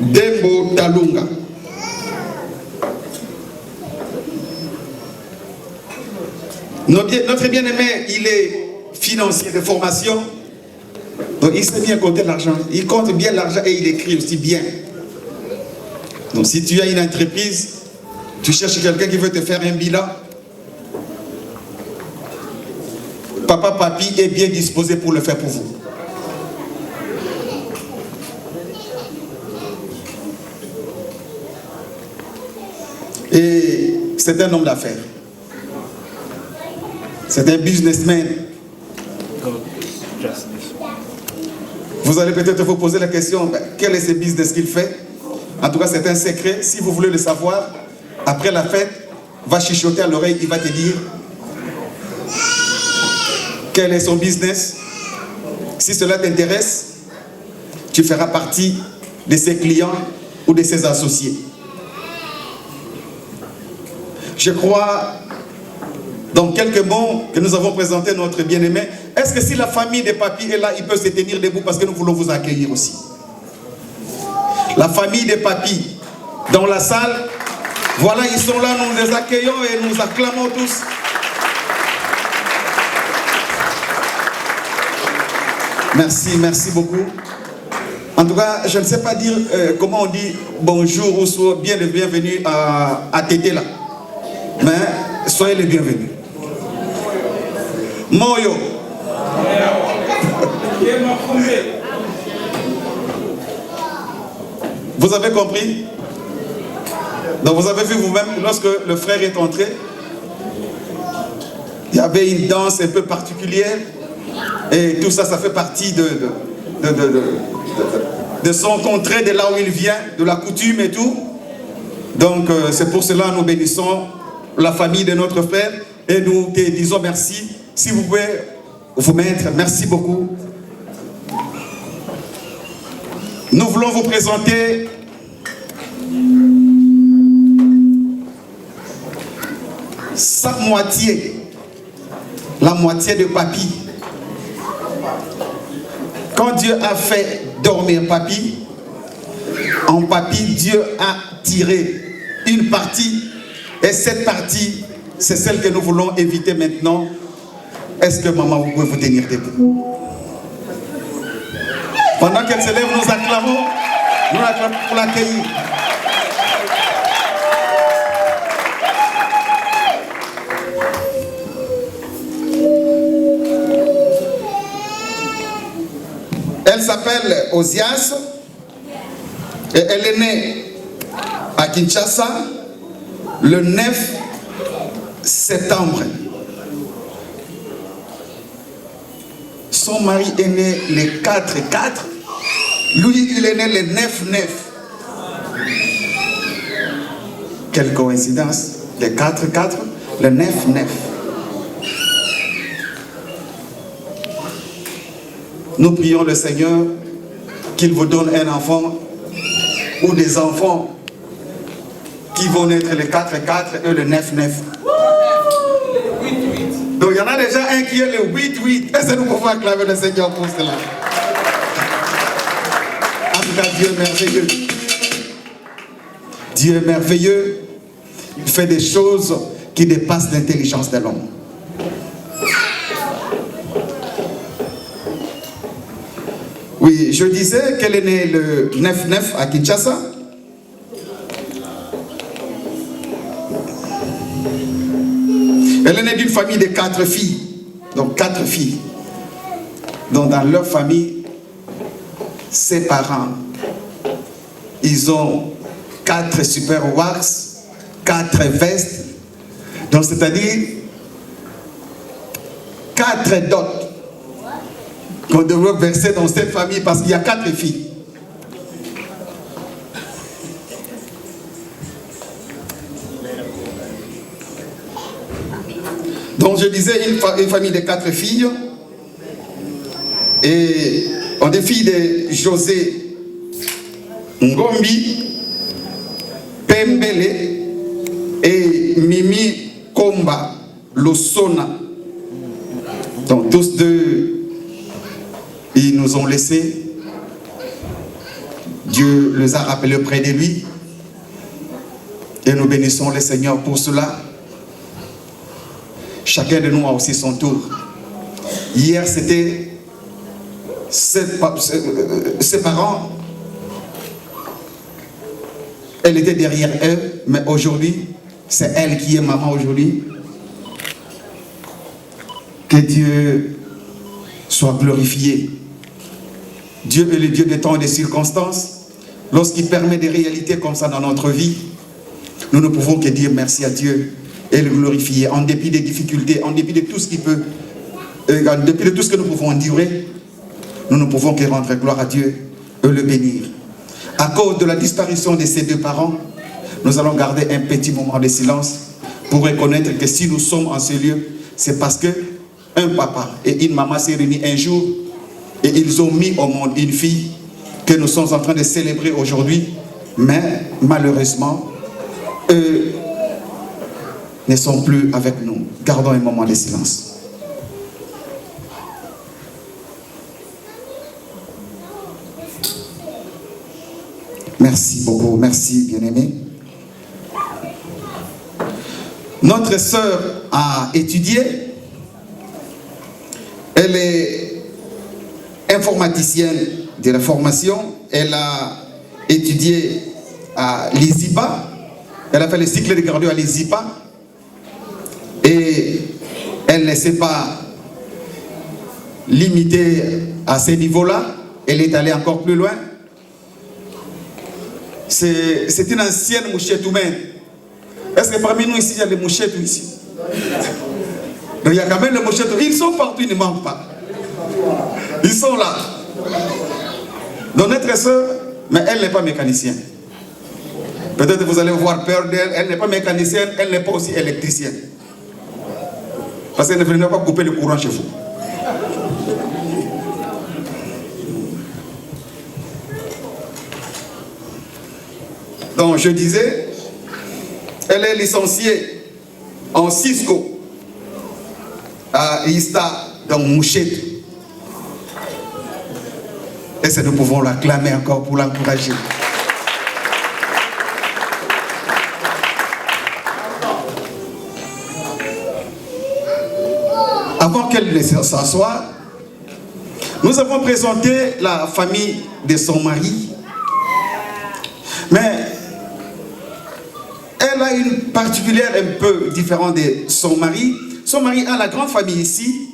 Dembo Talunga. Notre bien-aimé, il est financier de formation. Donc il sait bien compter l'argent. Il compte bien l'argent et il écrit aussi bien. Donc si tu as une entreprise, tu cherches quelqu'un qui veut te faire un bilan, Papa Papi est bien disposé pour le faire pour vous. Et c'est un homme d'affaires. C'est un businessman. Vous allez peut-être vous poser la question, quel est ce business qu'il fait? En tout cas, c'est un secret. Si vous voulez le savoir, après la fête, va chuchoter à l'oreille, il va te dire quel est son business. Si cela t'intéresse, tu feras partie de ses clients ou de ses associés. Je crois, dans quelques mots que nous avons présenté notre bien-aimé, est-ce que si la famille de Papi est là, il peut se tenir debout parce que nous voulons vous accueillir aussi. La famille de Papi dans la salle, voilà, ils sont là, nous les accueillons et nous acclamons tous. Merci, merci beaucoup. En tout cas, je ne sais pas dire comment on dit bonjour ou soit bien le bienvenu à Tété là. Mais soyez les bienvenus. Moyo. Vous avez compris? Donc vous avez vu vous-même, lorsque le frère est entré, il y avait une danse un peu particulière. Et tout ça, ça fait partie de son contrée, de là où il vient, de la coutume et tout. Donc c'est pour cela que nous bénissons la famille de notre frère et nous te disons merci. Si vous pouvez vous mettre, merci beaucoup. Nous voulons vous présenter sa moitié, la moitié de Papi. Quand Dieu a fait dormir Papi, en Papi, Dieu a tiré une partie. Et cette partie, c'est celle que nous voulons éviter maintenant. Est-ce que maman, vous pouvez vous tenir debout? Pendant qu'elle se lève, nous acclamons pour l'accueillir. Elle s'appelle Osias et elle est née à Kinshasa le 9 septembre. Son mari est né le 4-4. Lui, il est né le 9-9. Quelle coïncidence. Le 4-4, le 9-9. nous prions le Seigneur qu'il vous donne un enfant ou des enfants qui vont naître le 4-4 et le 9-9. Donc il y en a déjà un qui est le 8-8. Est-ce que nous pouvons acclamer le Seigneur pour cela? En tout cas, Dieu est merveilleux. Dieu est merveilleux. Il fait des choses qui dépassent l'intelligence de l'homme. Oui, je disais qu'elle est née le 9-9 à Kinshasa. Elle est née d'une famille de 4 filles. Donc 4 filles. Donc dans leur famille, ses parents, ils ont 4 super wax, 4 vestes. Donc c'est-à-dire 4 dots qu'on devrait verser dans cette famille parce qu'il y a 4 filles. Donc je disais une famille de 4 filles. Et on est filles de José Ngombi, Pembele et Mimi Komba Losona. Donc tous deux, ils nous ont laissés. Dieu les a rappelés près de lui. Et nous bénissons le Seigneur pour cela. Chacun de nous a aussi son tour. Hier, c'était ses parents. Elle était derrière eux, mais aujourd'hui, c'est elle qui est maman aujourd'hui. Que Dieu soit glorifié. Dieu est le Dieu des temps et des circonstances. Lorsqu'il permet des réalités comme ça dans notre vie, nous ne pouvons que dire merci à Dieu et le glorifier en dépit des difficultés, en dépit de tout ce qui peut, en dépit de tout ce que nous pouvons endurer. Nous ne pouvons que rendre gloire à Dieu et le bénir. À cause de la disparition de ces deux parents, nous allons garder un petit moment de silence pour reconnaître que si nous sommes en ce lieu, c'est parce que un papa et une maman s'est réunis un jour et ils ont mis au monde une fille que nous sommes en train de célébrer aujourd'hui, mais malheureusement, eux ne sont plus avec nous. Gardons un moment de silence. Merci beaucoup, merci bien-aimé. Notre sœur a étudié. Elle est informaticienne de la formation. Elle a étudié à l'ISIPA. Elle a fait le cycle de cardio à l'ISIPA. Et elle ne s'est pas limitée à ce niveau-là. Elle est allée encore plus loin. C'est une ancienne mouchette humaine. Est-ce que parmi nous ici, il y a des mouchettes ici? Donc il y a quand même les mouchettes. Ils sont partout, ils ne manquent pas. Ils sont là. Donc notre soeur, mais elle n'est pas mécanicienne. Peut-être que vous allez voir peur d'elle. Elle n'est pas mécanicienne, elle n'est pas aussi électricienne. Parce qu'elle ne venait pas couper le courant chez vous. Donc je disais, elle est licenciée en Cisco à ISTA, dans Mouchette. Et ça, nous pouvons l'acclamer encore pour l'encourager. Avant qu'elle ne s'assoie, nous avons présenté la famille de son mari. Mais elle a une particulière un peu différente de son mari. Son mari a la grande famille ici,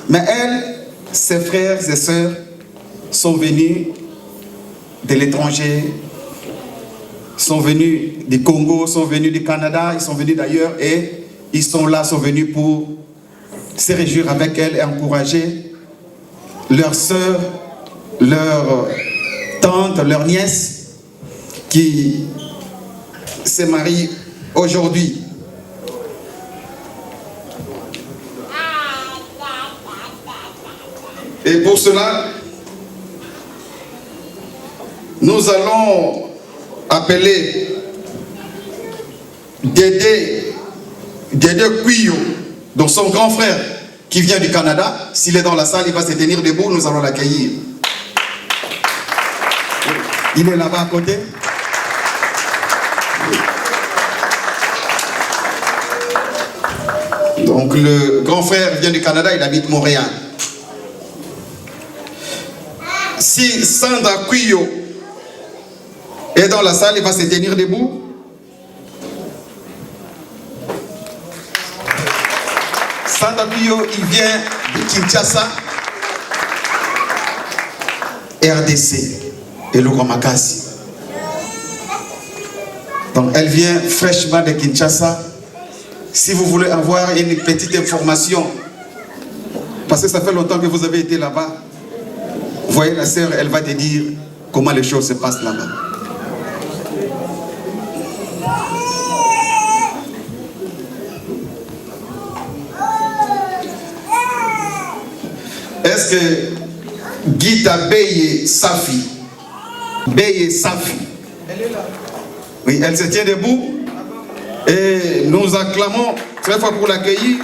mais elle, ses frères et sœurs sont venus de l'étranger, sont venus du Congo, sont venus du Canada, ils sont venus d'ailleurs et ils sont là, sont venus pour se réjouir avec elle et encourager leurs sœurs, leurs tantes, leurs nièces qui se marient aujourd'hui. Et pour cela, Nous allons appeler Dédé Kuyo, donc son grand frère qui vient du Canada. S'il est dans la salle, il va se tenir debout, nous allons l'accueillir. Il est là-bas à côté. Donc le grand frère vient du Canada, il habite Montréal. Si Sandra Kuyo est dans la salle, il va se tenir debout. Sandra Kuyo, il vient de Kinshasa, RDC, et Lugomakasi. Donc elle vient fraîchement de Kinshasa. Si vous voulez avoir une petite information, parce que ça fait longtemps que vous avez été là-bas, vous voyez la sœur, elle va te dire comment les choses se passent là-bas. Est-ce que Gita Beye Safi, elle est là. Oui, elle se tient debout. Et nous acclamons très fort pour l'accueillir.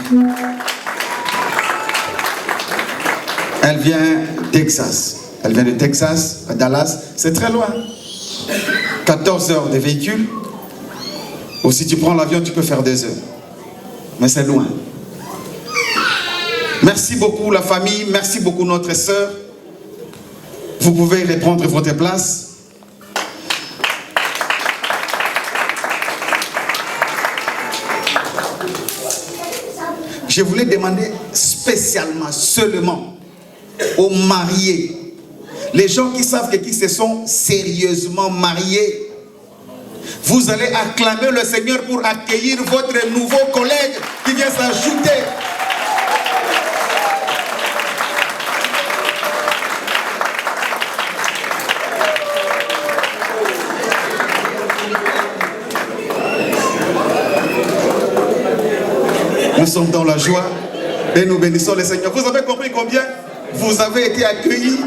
Elle vient de Texas. Elle vient de Texas, à Dallas. C'est très loin. 14 heures de véhicule. Ou si tu prends l'avion, tu peux faire 2 heures. Mais c'est loin. Merci beaucoup la famille. Merci beaucoup notre sœur. Vous pouvez reprendre votre place. Je voulais demander spécialement, seulement, aux mariés, les gens qui savent que qui se sont sérieusement mariés, vous allez acclamer le Seigneur pour accueillir votre nouveau collègue qui vient s'ajouter. Nous sommes dans la joie et nous bénissons le Seigneur. Vous avez compris combien vous avez été accueillis.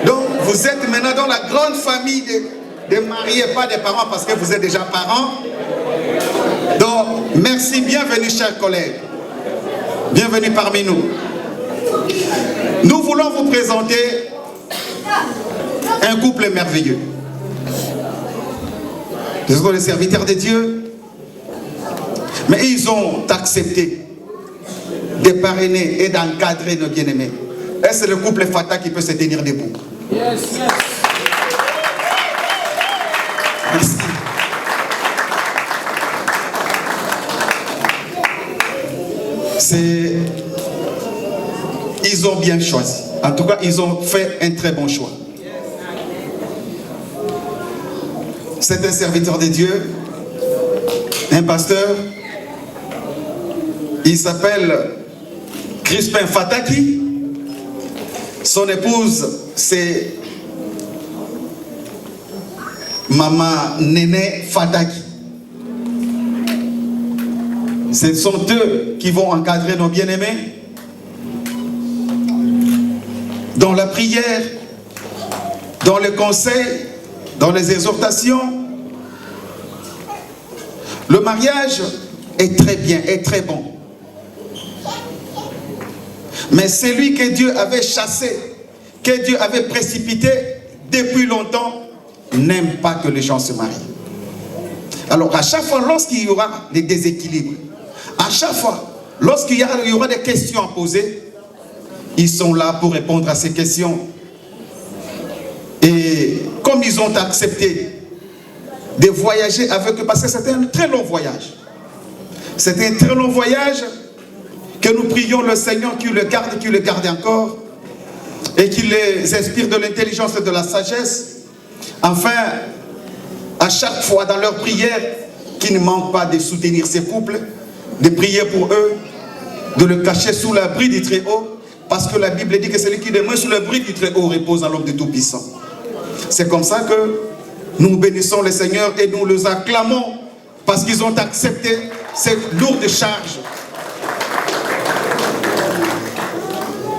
Donc vous êtes maintenant dans la grande famille des mariés, pas des parents parce que vous êtes déjà parents. Donc merci, bienvenue chers collègues. Bienvenue parmi nous. Nous voulons vous présenter un couple merveilleux. Ce sont les serviteurs de Dieu. Mais ils ont accepté de parrainer et d'encadrer nos bien-aimés. Et c'est le couple Fata qui peut se tenir debout. Yes, yes. Merci. Ils ont bien choisi. En tout cas, ils ont fait un très bon choix. C'est un serviteur de Dieu, un pasteur. Il s'appelle Crispin Fataki. Son épouse, c'est Maman Néné Fataki. Ce sont eux qui vont encadrer nos bien-aimés dans la prière, dans le conseil, dans les exhortations. Le mariage est très bien, est très bon. Mais celui que Dieu avait chassé, que Dieu avait précipité depuis longtemps, n'aime pas que les gens se marient. Alors à chaque fois, lorsqu'il y aura des déséquilibres, à chaque fois, lorsqu'il y aura des questions à poser, ils sont là pour répondre à ces questions. Et comme ils ont accepté de voyager avec eux, parce que c'était un très long voyage. C'était un très long voyage que nous prions le Seigneur qui le garde encore, et qui les inspire de l'intelligence et de la sagesse, afin, à chaque fois dans leur prière, qu'ils ne manquent pas de soutenir ces couples, de prier pour eux, de le cacher sous l'abri du Très-Haut, parce que la Bible dit que celui qui demeure sous l'abri du Très-Haut repose en l'homme du Tout-Puissant. C'est comme ça que nous bénissons le Seigneur et nous les acclamons, parce qu'ils ont accepté cette lourde charge.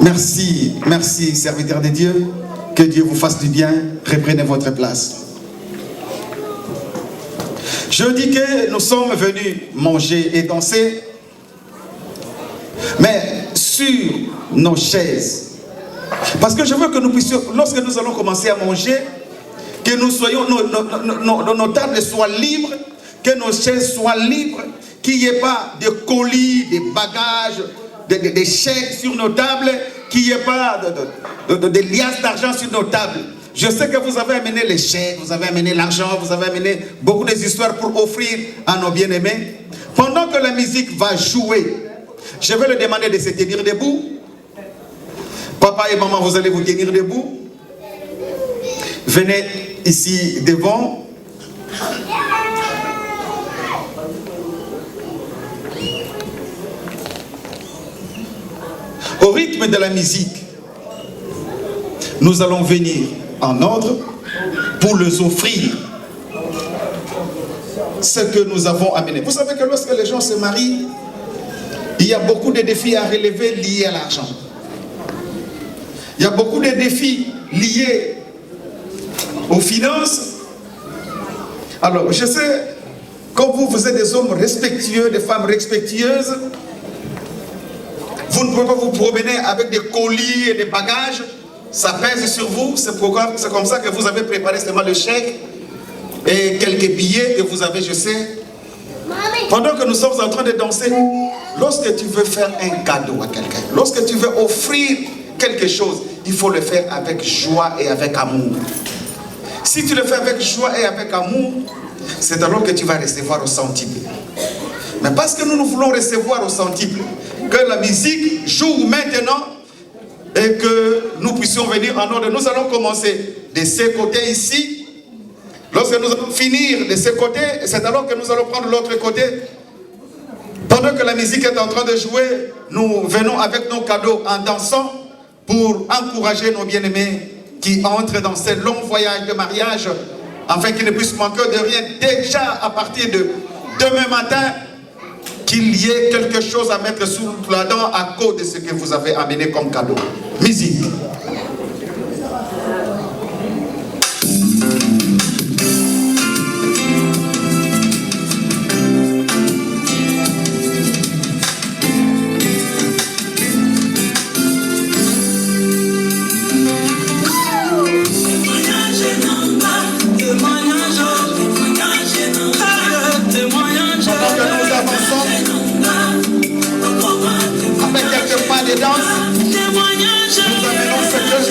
Merci, merci, serviteur de Dieu. Que Dieu vous fasse du bien. Reprenez votre place. Je dis que nous sommes venus manger et danser, mais sur nos chaises. Parce que je veux que nous puissions, lorsque nous allons commencer à manger, que nous soyons, nos tables soient libres, que nos chaises soient libres, qu'il n'y ait pas de colis, de bagages, des chèques sur nos tables, qu'il n'y ait pas de liasses d'argent sur nos tables. Je sais que vous avez amené les chèques, vous avez amené l'argent, vous avez amené beaucoup d'histoires pour offrir à nos bien-aimés. Pendant que la musique va jouer, je vais le demander de se tenir debout. Papa et maman, vous allez vous tenir debout. Venez ici devant. Au rythme de la musique, nous allons venir en ordre pour les offrir ce que nous avons amené. Vous savez que lorsque les gens se marient, il y a beaucoup de défis à relever liés à l'argent. Il y a beaucoup de défis liés aux finances. Alors, je sais, comme vous êtes des hommes respectueux, des femmes respectueuses, vous ne pouvez pas vous promener avec des colis et des bagages. Ça pèse sur vous. C'est comme ça que vous avez préparé seulement le chèque et quelques billets que vous avez, je sais. Pendant que nous sommes en train de danser, lorsque tu veux faire un cadeau à quelqu'un, lorsque tu veux offrir quelque chose, il faut le faire avec joie et avec amour. Si tu le fais avec joie et avec amour, c'est alors que tu vas recevoir au centuple. Mais parce que nous voulons recevoir au centuple, que la musique joue maintenant et que nous puissions venir en ordre. Nous allons commencer de ce côté ici. Lorsque nous allons finir de ce côté, c'est alors que nous allons prendre l'autre côté. Pendant que la musique est en train de jouer, nous venons avec nos cadeaux en dansant pour encourager nos bien-aimés qui entrent dans ces longs voyages de mariage, afin qu'ils ne puissent manquer de rien. Déjà à partir de demain matin, qu'il y ait quelque chose à mettre sous la dent à cause de ce que vous avez amené comme cadeau. Musique. Nous amenons ce que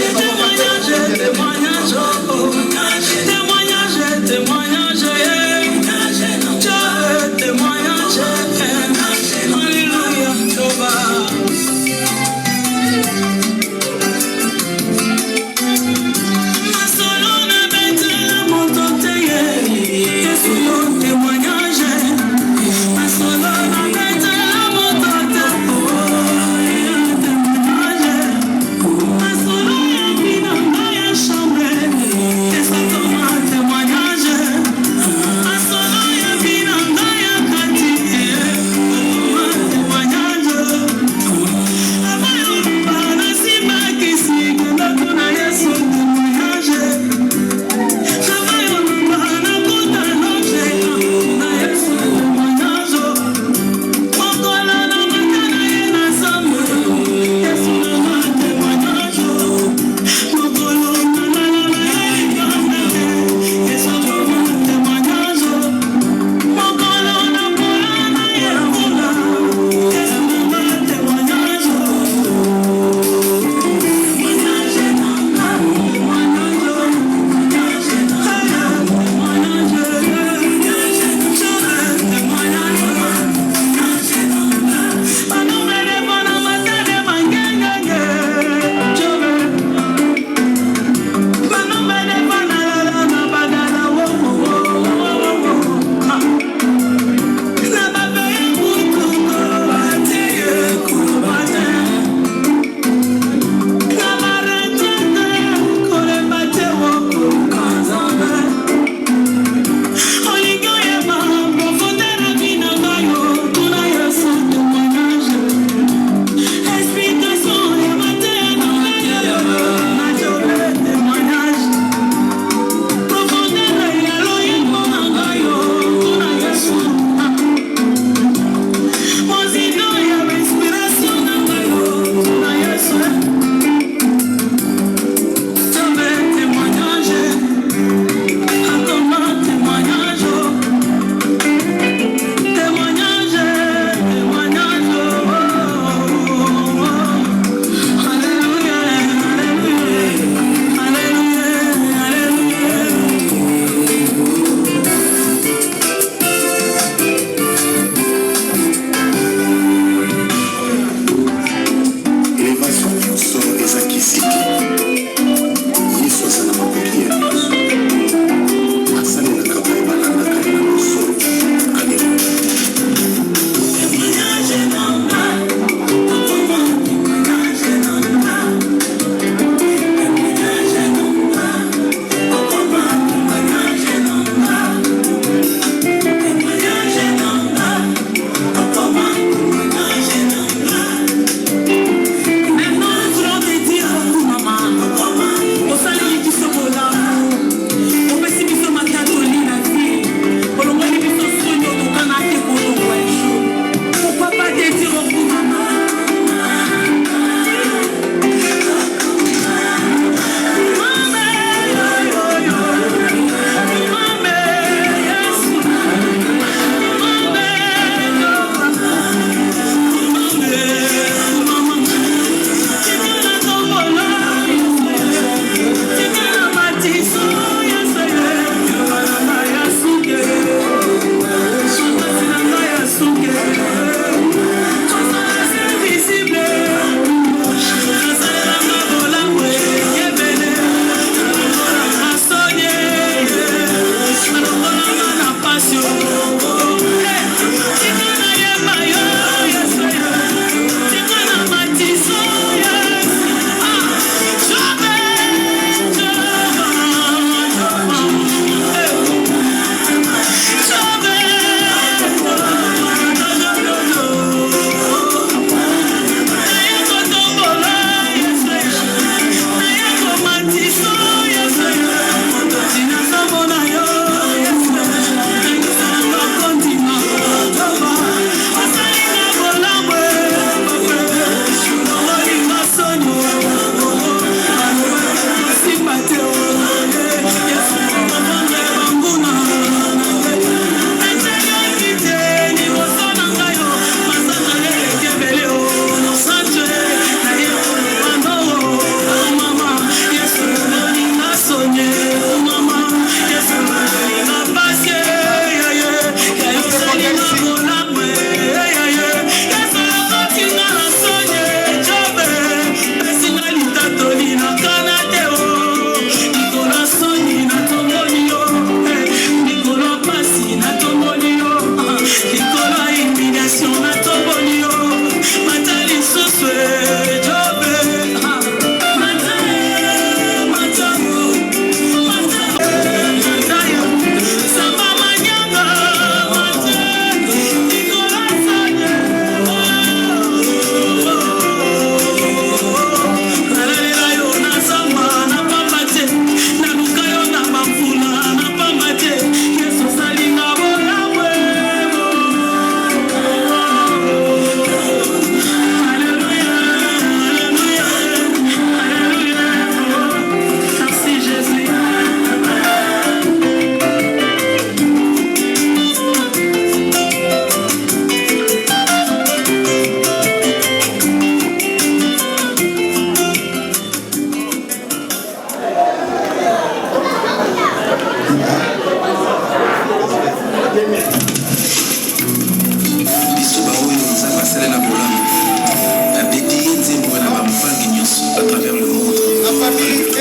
l'Afrique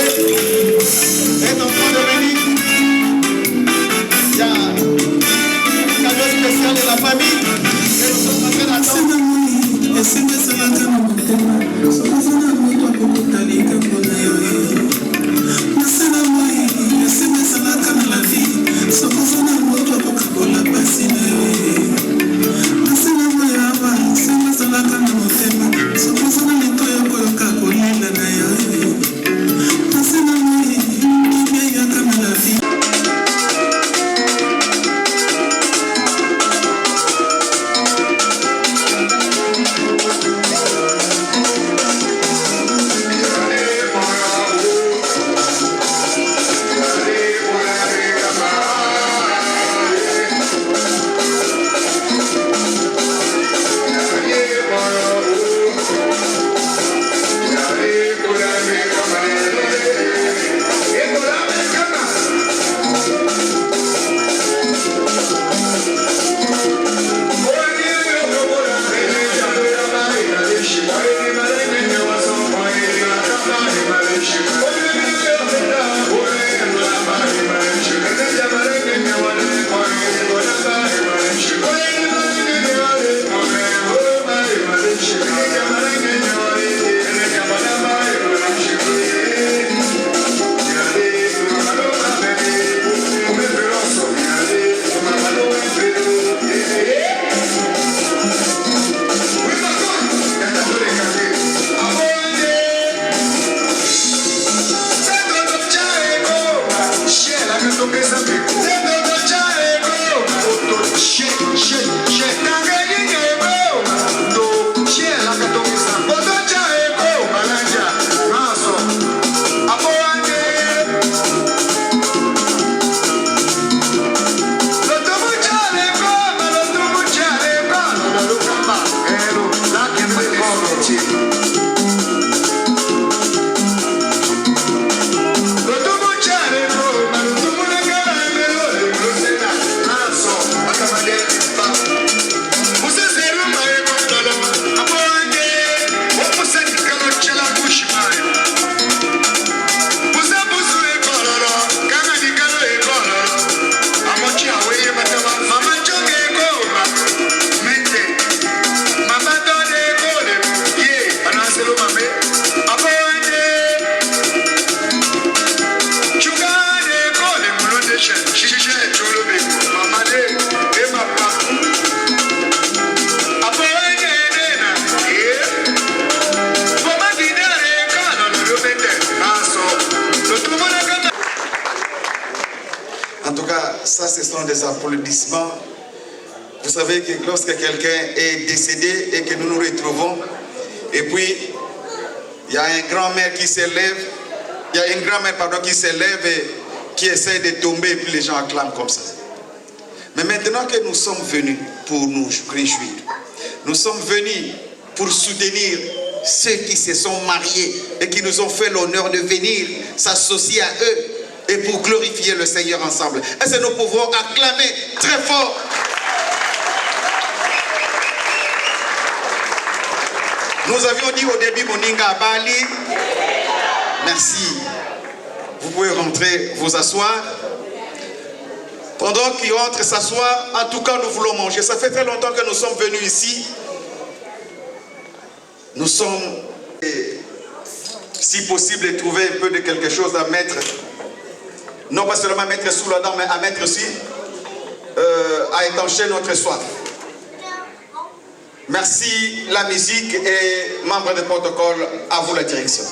est en train de venir. Il y a un cadeau spécial de la famille et nous sommes en train d'attendre. En tout cas, ça, ce sont des applaudissements. Vous savez que lorsque quelqu'un est décédé et que nous nous retrouvons, et puis il y a un grand-mère qui s'élève, il y a une grand-mère qui s'élève et qui essaie de tomber, et puis les gens acclament comme ça. Mais maintenant que nous sommes venus pour nous réjouir, nous sommes venus pour soutenir ceux qui se sont mariés et qui nous ont fait l'honneur de venir s'associer à eux et pour glorifier le Seigneur ensemble. Est-ce que nous pouvons acclamer très fort? Nous avions dit au début Moninga Bali. Merci. Vous pouvez rentrer, vous asseoir. Pendant qu'ils rentrent s'asseoir, en tout cas nous voulons manger. Ça fait très longtemps que nous sommes venus ici. Nous sommes, si possible, trouver un peu de quelque chose à mettre. Non pas seulement à mettre sous la dent, mais à mettre aussi, à étancher notre soif. Merci la musique et membres de protocole, à vous la direction.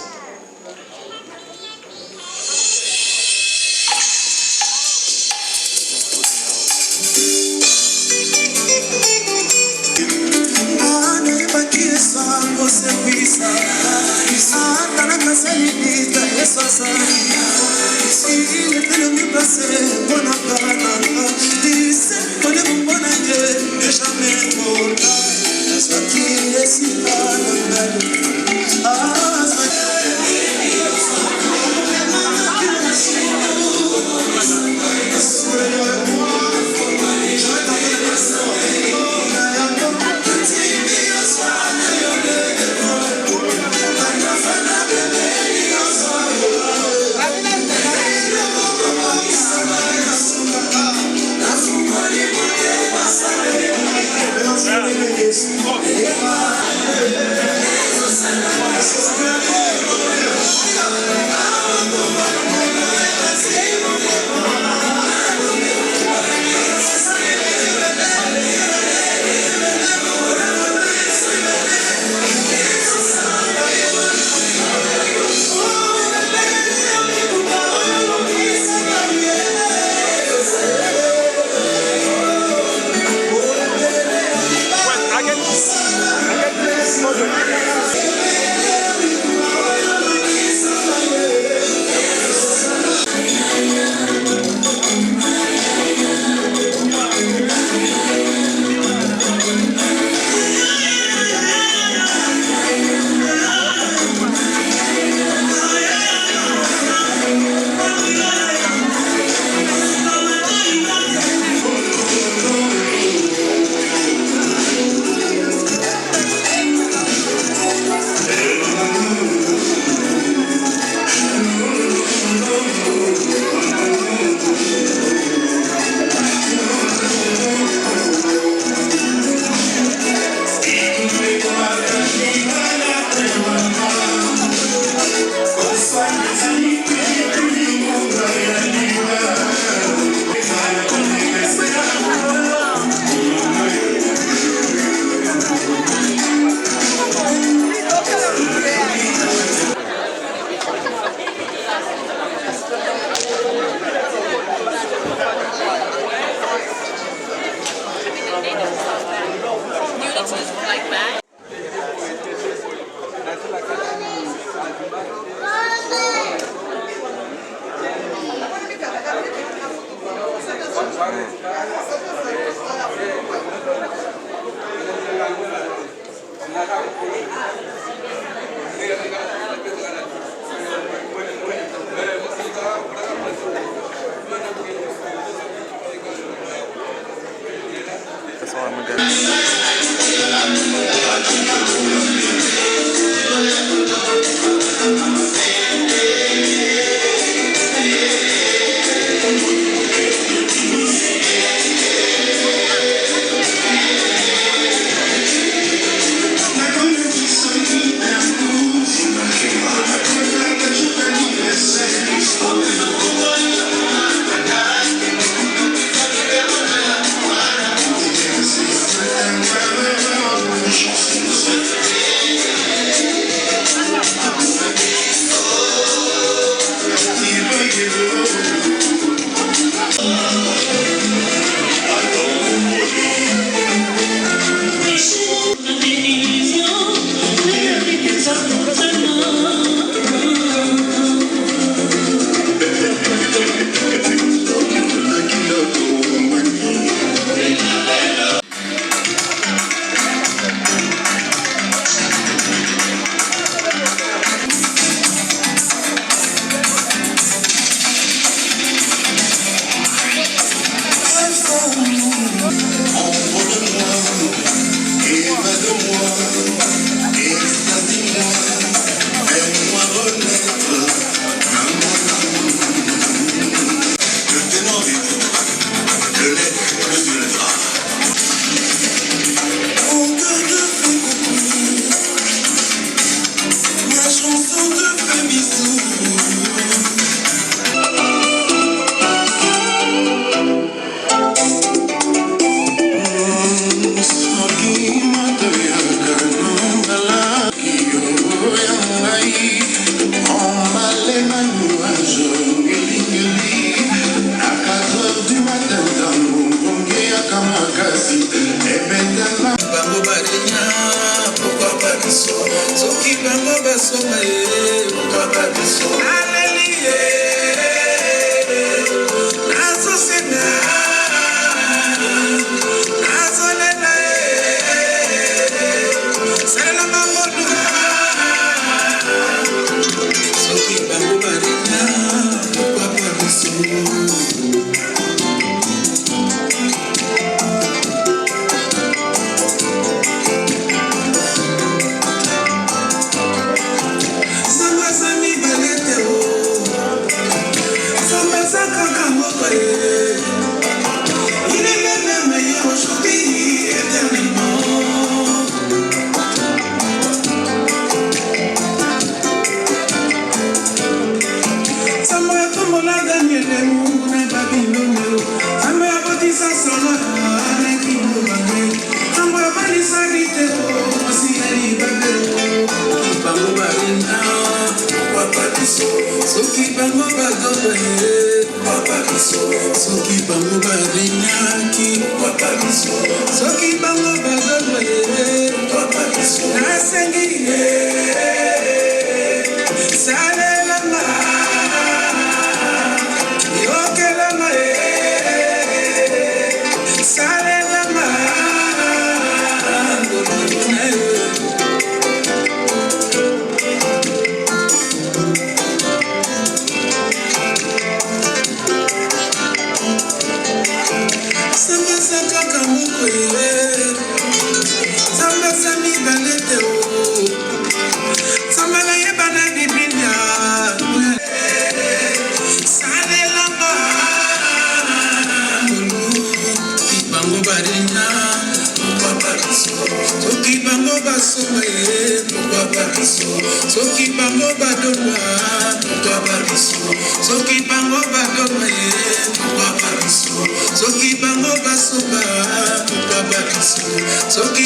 Soki